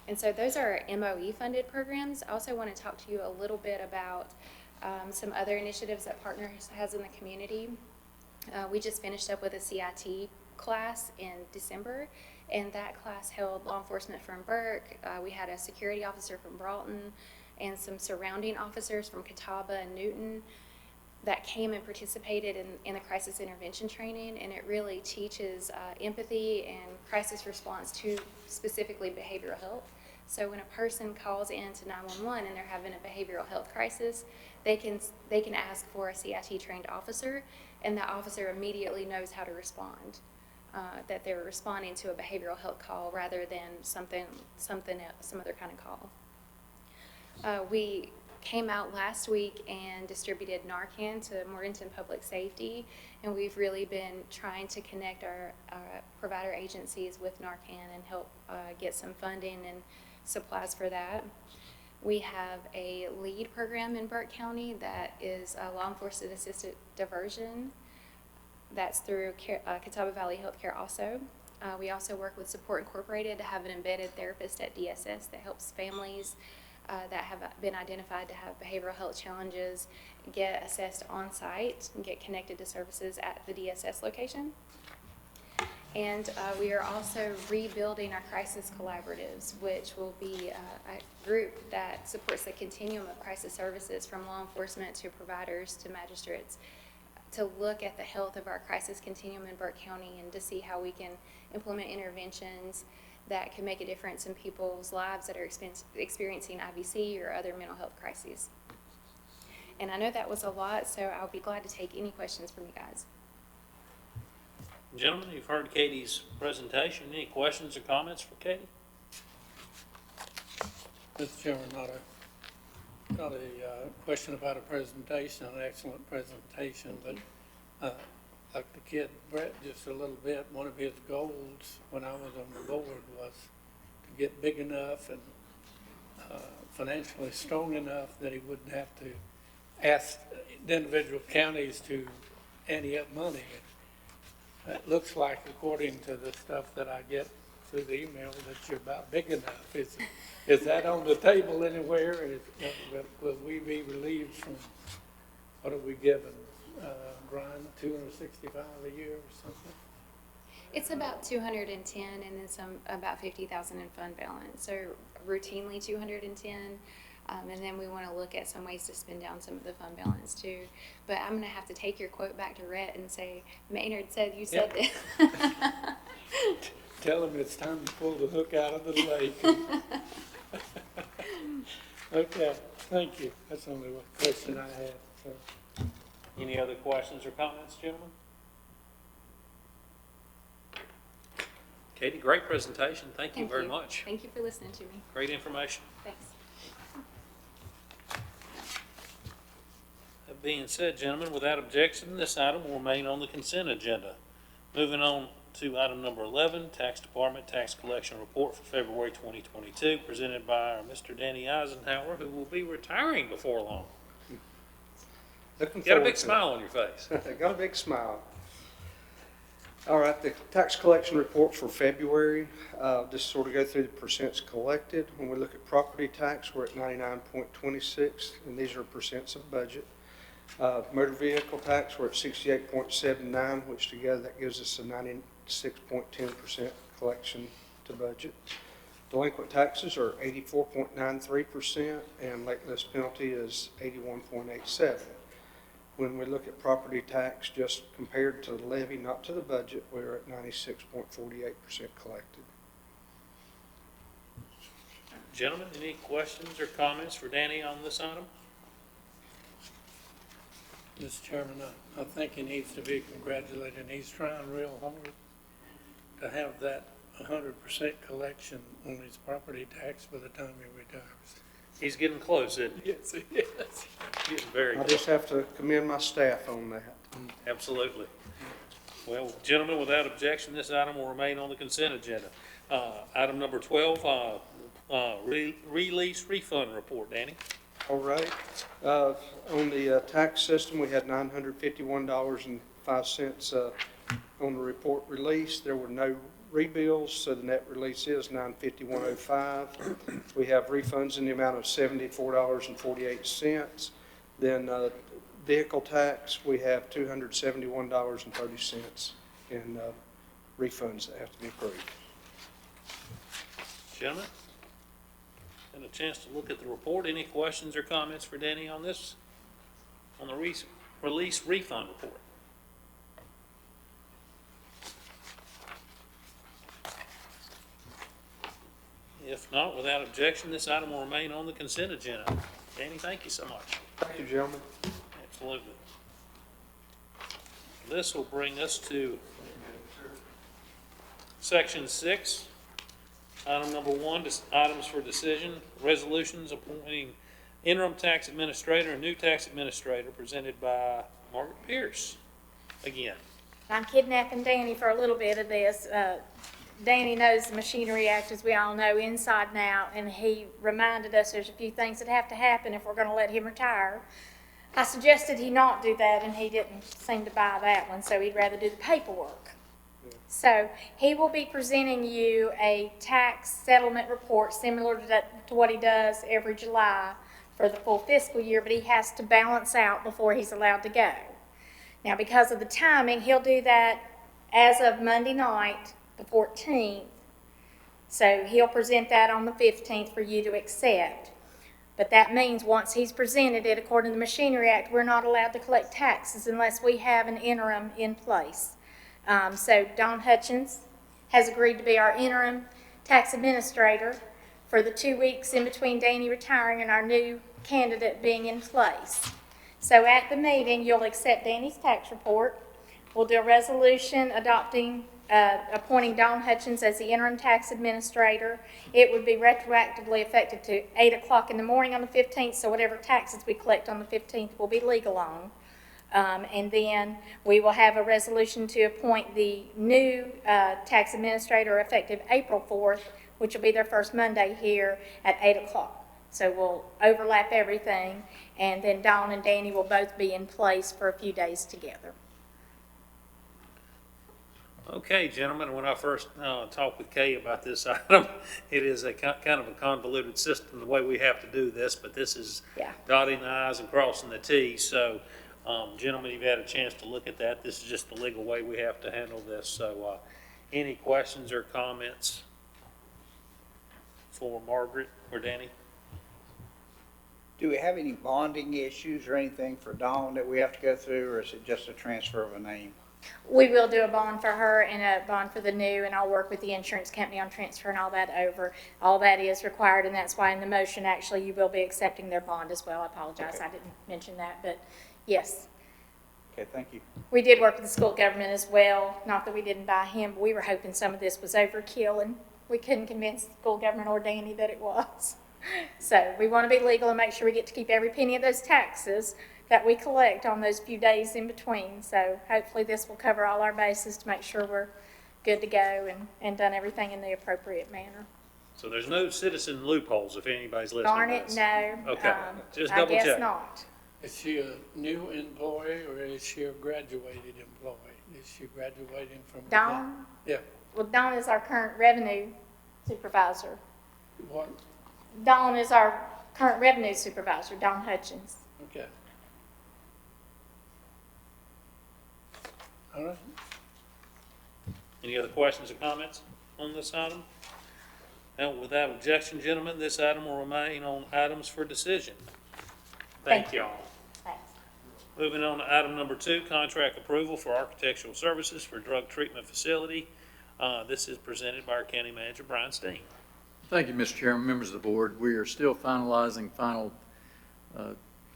And so those are our MOE funded programs. I also want to talk to you a little bit about Some other initiatives that Partners has in the community. We just finished up with a CIT class in December, and that class held law enforcement from Burke. We had a security officer from Broughton and some surrounding officers from Catawba and Newton that came and participated in the crisis intervention training, and it really teaches empathy and crisis response to specifically behavioral health. So when a person calls in to 911 and they're having a behavioral health crisis, they can ask for a CIT trained officer, and the officer immediately knows how to respond. That they're responding to a behavioral health call rather than some other kind of call. We came out last week and distributed Narcan to Morganton Public Safety, and we've really been trying to connect our provider agencies with Narcan and help get some funding and supplies for that. We have a LEAD program in Burke County that is a law enforcement assisted diversion. That's through Catawba Valley Healthcare also. We also work with Support Incorporated to have an embedded therapist at DSS that helps families that have been identified to have behavioral health challenges get assessed on site and get connected to services at the DSS location. And we are also rebuilding our crisis collaboratives, which will be a group that supports the continuum of crisis services from law enforcement to providers to magistrates, to look at the health of our crisis continuum in Burke County and to see how we can implement interventions that can make a difference in people's lives that are experiencing IVC or other mental health crises. And I know that was a lot, so I'll be glad to take any questions from you guys. Gentlemen, you've heard Katie's presentation. Any questions or comments for Katie? Mr. Chairman, not a question about a presentation, an excellent presentation, but like the kid Brett just a little bit, one of his goals when I was on the board was to get big enough and financially strong enough that he wouldn't have to ask the individual counties to ante up money. It looks like, according to the stuff that I get through the email, that you're about big enough. Is that on the table anywhere? Will we be relieved from, what are we given, Brian, $265 a year or something? It's about 210 and then some, about 50,000 in fund balance. So routinely 210. And then we want to look at some ways to spend down some of the fund balance too. But I'm going to have to take your quote back to Rhett and say, Maynard said you said this. Tell him it's time to pull the hook out of the lake. Okay, thank you. That's the only one question I had. So. Any other questions or comments, gentlemen? Katie, great presentation. Thank you very much. Thank you for listening to me. Great information. Thanks. That being said, gentlemen, without objection, this item will remain on the consent agenda. Moving on to item number 11, Tax Department Tax Collection Report for February 2022, presented by our Mr. Danny Eisenhower, who will be retiring before long. Looking Got a forward big to smile on your face. Got a big smile. All right, the tax collection report for February, just sort of go through the percents collected. When we look at property tax, we're at 99.26, and these are percents of budget. Motor vehicle tax, we're at 68.79, which together that gives us a 96.10% collection to budget. Delinquent taxes are 84.93%, and late list penalty is 81.87. When we look at property tax, just compared to the levy, not to the budget, we're at 96.48% collected. Gentlemen, any questions or comments for Danny on this item? Mr. Chairman, I think he needs to be congratulated. He's trying real hard to have that 100% collection on his property tax by the time he retires. He's getting close, isn't he? Yes, he is. Getting very I close. just have to commend my staff on that. Absolutely. Well, gentlemen, without objection, this item will remain on the consent agenda. Item number 12, release refund report, Danny. All right. On the tax system, we had $951.05 on the report release. There were no rebills, so the net release is $951.05. We have refunds in the amount of $74.48. Then vehicle tax, we have $271.30 in refunds that have to be approved. Gentlemen, had a chance to look at the report. Any questions or comments for Danny on this? On the release refund report? If not, without objection, this item will remain on the consent agenda. Danny, thank you so much. Thank you, gentlemen. Absolutely. This will bring us to section 6. Item number 1, items for decision, resolutions appointing interim tax administrator and new tax administrator, presented by Margaret Pierce. Again. I'm kidnapping Danny for a little bit of this. Danny knows the Machinery Act, as we all know, inside and out, and he reminded us there's a few things that have to happen if we're going to let him retire. I suggested he not do that, and he didn't seem to buy that one, so he'd rather do the paperwork. So he will be presenting you a tax settlement report similar to what he does every July for the full fiscal year, but he has to balance out before he's allowed to go. Now, because of the timing, he'll do that as of Monday night, the 14th. So he'll present that on the 15th for you to accept. But that means once he's presented it, according to the Machinery Act, we're not allowed to collect taxes unless we have an interim in place. So Don Hutchins has agreed to be our interim tax administrator for the 2 weeks in between Danny retiring and our new candidate being in place. So at the meeting, you'll accept Danny's tax report. We'll do a resolution appointing Don Hutchins as the interim tax administrator. It would be retroactively effective to 8 o'clock in the morning on the 15th, so whatever taxes we collect on the 15th will be legal on. And then we will have a resolution to appoint the new tax administrator effective April 4th, which will be their first Monday here at 8 o'clock. So we'll overlap everything, and then Dawn and Danny will both be in place for a few days together. Okay, gentlemen, when I first talked with Kay about this item, it is a kind of a convoluted system, the way we have to do this, but this is dotting the i's and crossing the t's. So, gentlemen, you've had a chance to look at that. This is just the legal way we have to handle this. So, any questions or comments for Margaret or Danny? Do we have any bonding issues or anything for Dawn that we have to go through, or is it just a transfer of a name? We will do a bond for her and a bond for the new, and I'll work with the insurance company on transferring all that over. All that is required, and that's why in the motion, actually, you will be accepting their bond as well. I apologize, Okay. I didn't mention that, but yes. Okay, thank you. We did work with the school government as well. Not that we didn't buy him, but we were hoping some of this was overkill, and we couldn't convince the school government or Danny that it was. So we want to be legal and make sure we get to keep every penny of those taxes that we collect on those few days in between. So hopefully this will cover all our bases to make sure we're good to go and done everything in the appropriate manner. So there's no citizen loopholes if anybody's listening Darn to it, this? no. Okay, just double check. I guess not. Is she a new employee or is she a graduated employee? Is she graduating from? Dawn? Yeah. Well, Dawn is our current revenue supervisor. What? Dawn is our current revenue supervisor, Dawn Hutchins. Okay. All right. Any other questions or comments on this item? Now, without objection, gentlemen, this item will remain on items for decision. Thank you all. Thanks. Moving on to item number 2, contract approval for architectural services for drug treatment facility. This is presented by our county manager, Brian Steen. Thank you, Mr. Chairman, members of the board. We are still finalizing final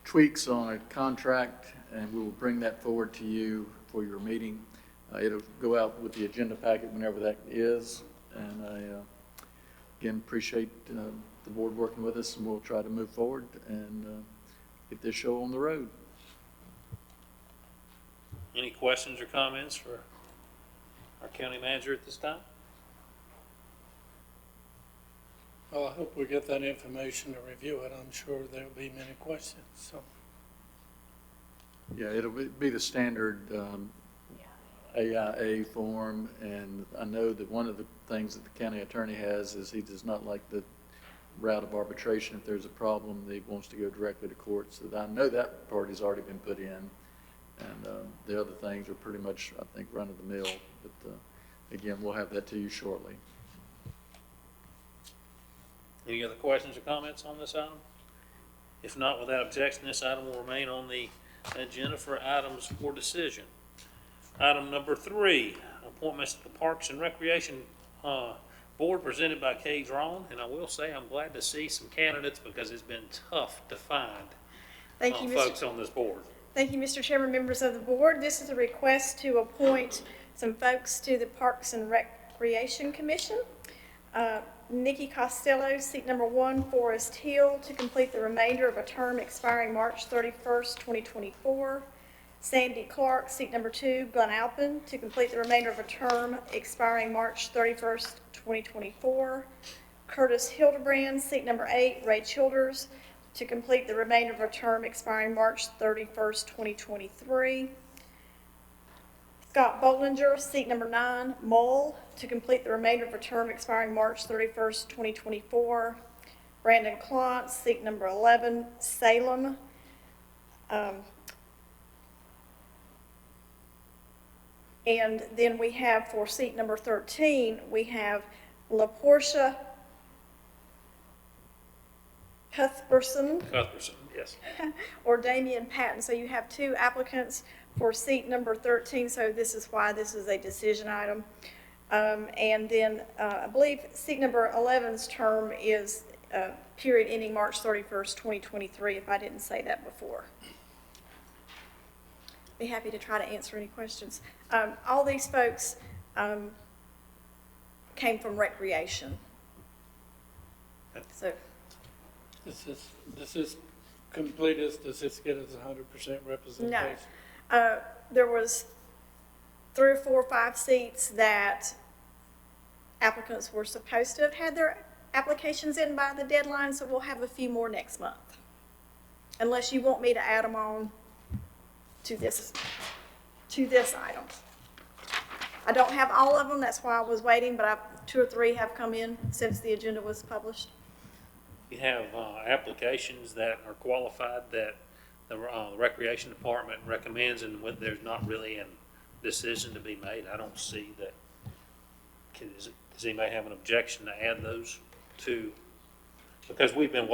tweaks on a contract, and we will bring that forward to you for your meeting. It'll go out with the agenda packet whenever that is, and I, again, appreciate the board working with us, and we'll try to move forward and get this show on the road. Any questions or comments for our county manager at this time? Well, I hope we get that information to review it. I'm sure there'll be many questions, so. Yeah, it'll be the standard AIA form, and I know that one of the things that the county attorney has is he does not like the route of arbitration if there's a problem, they wants to go directly to court. So I know that party's already been put in. And the other things are pretty much, I think, run-of-the-mill. But again, we'll have that to you shortly. Any other questions or comments on this item? If not, without objection, this item will remain on the agenda for items for decision. Item number 3, appointments to the Parks and Recreation Board presented by Kay Drone. And I will say I'm glad to see some candidates because it's been tough to find Thank you, folks on this board. Thank you, Mr. Chairman, members of the board. This is a request to appoint some folks to the Parks and Recreation Commission. Nikki Costello, seat number 1, Forest Hill, to complete the remainder of a term expiring March 31st, 2024. Sandy Clark, seat number 2, Glen Alpin, to complete the remainder of a term expiring March 31st, 2024. Curtis Hildebrand, seat number 8, Ray Childers, to complete the remainder of a term expiring March 31st, 2023. Scott Bollinger, seat number 9, Mull, to complete the remainder of a term expiring March 31st, 2024. Brandon Klontz, seat number 11, Salem. And then we have for seat number 13, we have LaPortia Cuthbertson, yes. or Damian Patton. So you have 2 applicants for seat number 13, so this is why this is a decision item. And then I believe seat number 11's term is period ending March 31st, 2023, if I didn't say that before. Be happy to try to answer any questions. All these folks came from recreation. So Does this complete us, does this get us 100% representation? no. There was 3 or 4 or 5 seats that applicants were supposed to have had their applications in by the deadline, so we'll have a few more next month. Unless you want me to add them on to this item. I don't have all of them, that's why I was waiting, but 2 or 3 have come in since the agenda was published. You have applications that are qualified that the Recreation Department recommends, and when there's not really a decision to be made, I don't see that. Does anybody have an objection to add those to? Because we've been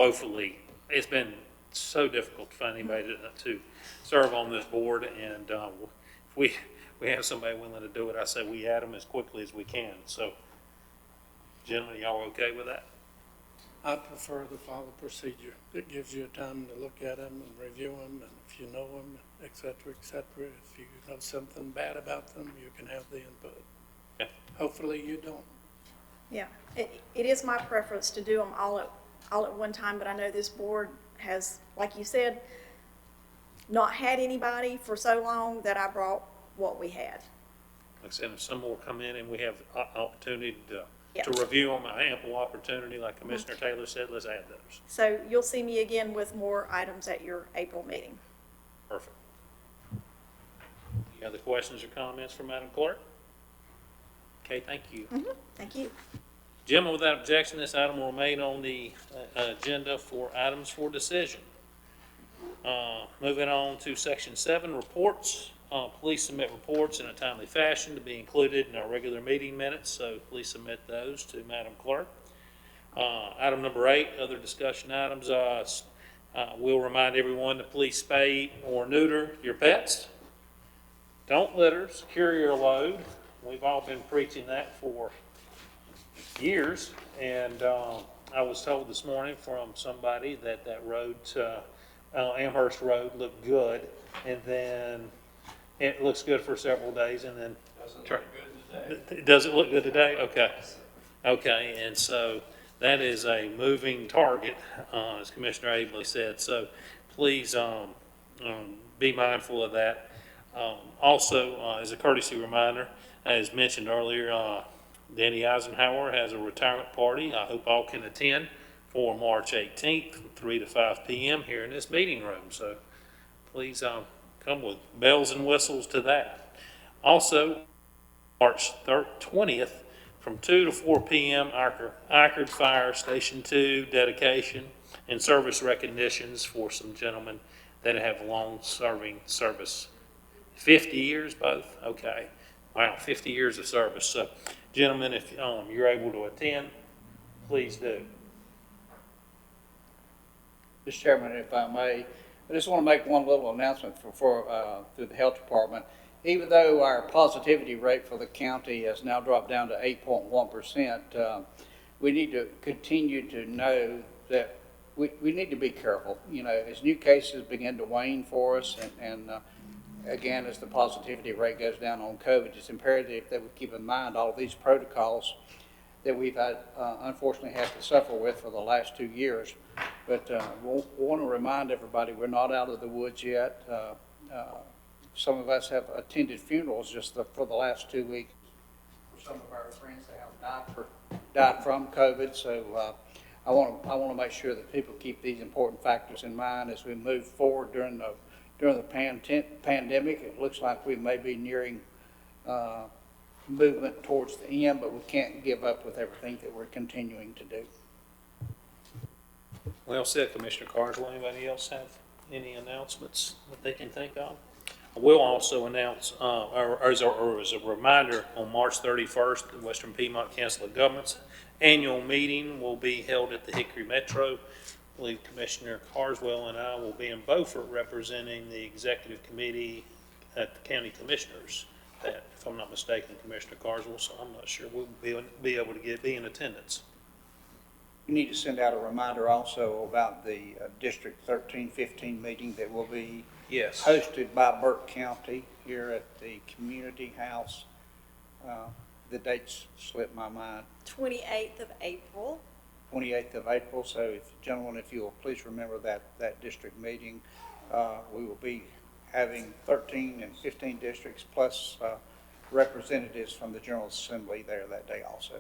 it's been so difficult to find anybody to serve on this board, and if we have somebody willing to do it, I say we add them as quickly as we can. So, gentlemen, y'all okay with that? I prefer to follow procedure. It gives you time to look at them and review them, and if you know them, et cetera, et cetera. If you know something bad about them, you can have the input. Yeah. Hopefully you don't. Yeah, it is my preference to do them all at one time, but I know this board has, like you said, not had anybody for so long that I brought what we had. Like I said, if some more come in and we have opportunity to Yeah. review them, ample opportunity, like Commissioner Taylor said, let's add those. So you'll see me again with more items at your April meeting. Perfect. Any other questions or comments for Madam Clerk? Okay, thank you. Thank you. Gentlemen, without objection, this item will remain on the agenda for items for decision. Moving on to Section 7, reports. Please submit reports in a timely fashion to be included in our regular meeting minutes, so please submit those to Madam Clerk. Item number 8, other discussion items. We'll remind everyone to please spay or neuter your pets. Don't litter, secure your load. We've all been preaching that for years, and I was told this morning from somebody that road, Amherst Road, looked good, and then it looks good for several days, and then does it look good today? Okay. Okay, and so that is a moving target, as Commissioner Abley said. So please be mindful of that. Also, as a courtesy reminder, as mentioned earlier, Danny Eisenhower has a retirement party. I hope all can attend for March 18th, from 3 to 5 p.m. here in this meeting room. So please come with bells and whistles to that. Also, March 20th, from 2 to 4 p.m., Ickard Fire Station 2 dedication and service recognitions for some gentlemen that have long-serving service. 50 years both? Okay. Wow, 50 years of service. So, gentlemen, if you're able to attend, please do. Mr. Chairman, if I may, I just want to make one little announcement through the health department. Even though our positivity rate for the county has now dropped down to 8.1%, we need to continue to know that we need to be careful. You know, as new cases begin to wane for us, and again, as the positivity rate goes down on COVID, it's imperative that we keep in mind all of these protocols that we've had, unfortunately had to suffer with for the last 2 years. But we want to remind everybody we're not out of the woods yet. Some of us have attended funerals just for the last 2 weeks. Some of our friends that have died from COVID. So I want to make sure that people keep these important factors in mind as we move forward during the pandemic. It looks like we may be nearing movement towards the end, but we can't give up with everything that we're continuing to do. Well said, Commissioner Carswell. Anybody else have any announcements that they can think of? I will also announce, or as a reminder, on March 31st, the Western Piedmont Council of Governments annual meeting will be held at the Hickory Metro. I believe Commissioner Carswell and I will be in Beaufort representing the executive committee at the county commissioners. That, if I'm not mistaken, Commissioner Carswell, so I'm not sure we'll be able to be in attendance. You need to send out a reminder also about the District 13-15 meeting that will be hosted by Burke County here at the Community House. The dates slipped my mind. 28th of April. 28th of April. So, gentlemen, if you will please remember that district meeting. We will be having 13 and 15 districts plus representatives from the General Assembly there that day also.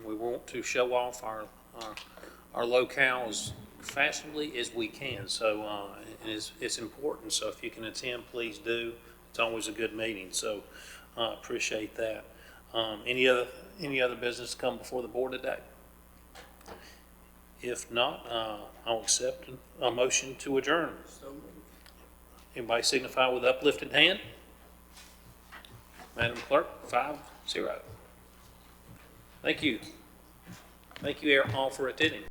We want to show off our locale as fashionably as we can, so it's important. So if you can attend, please do. It's always a good meeting, so appreciate that. Any other business come before the board today? If not, I'll accept a motion to adjourn. Anybody signify with uplifted hand? Madam Clerk, 5-0. Thank you. Thank you all for attending.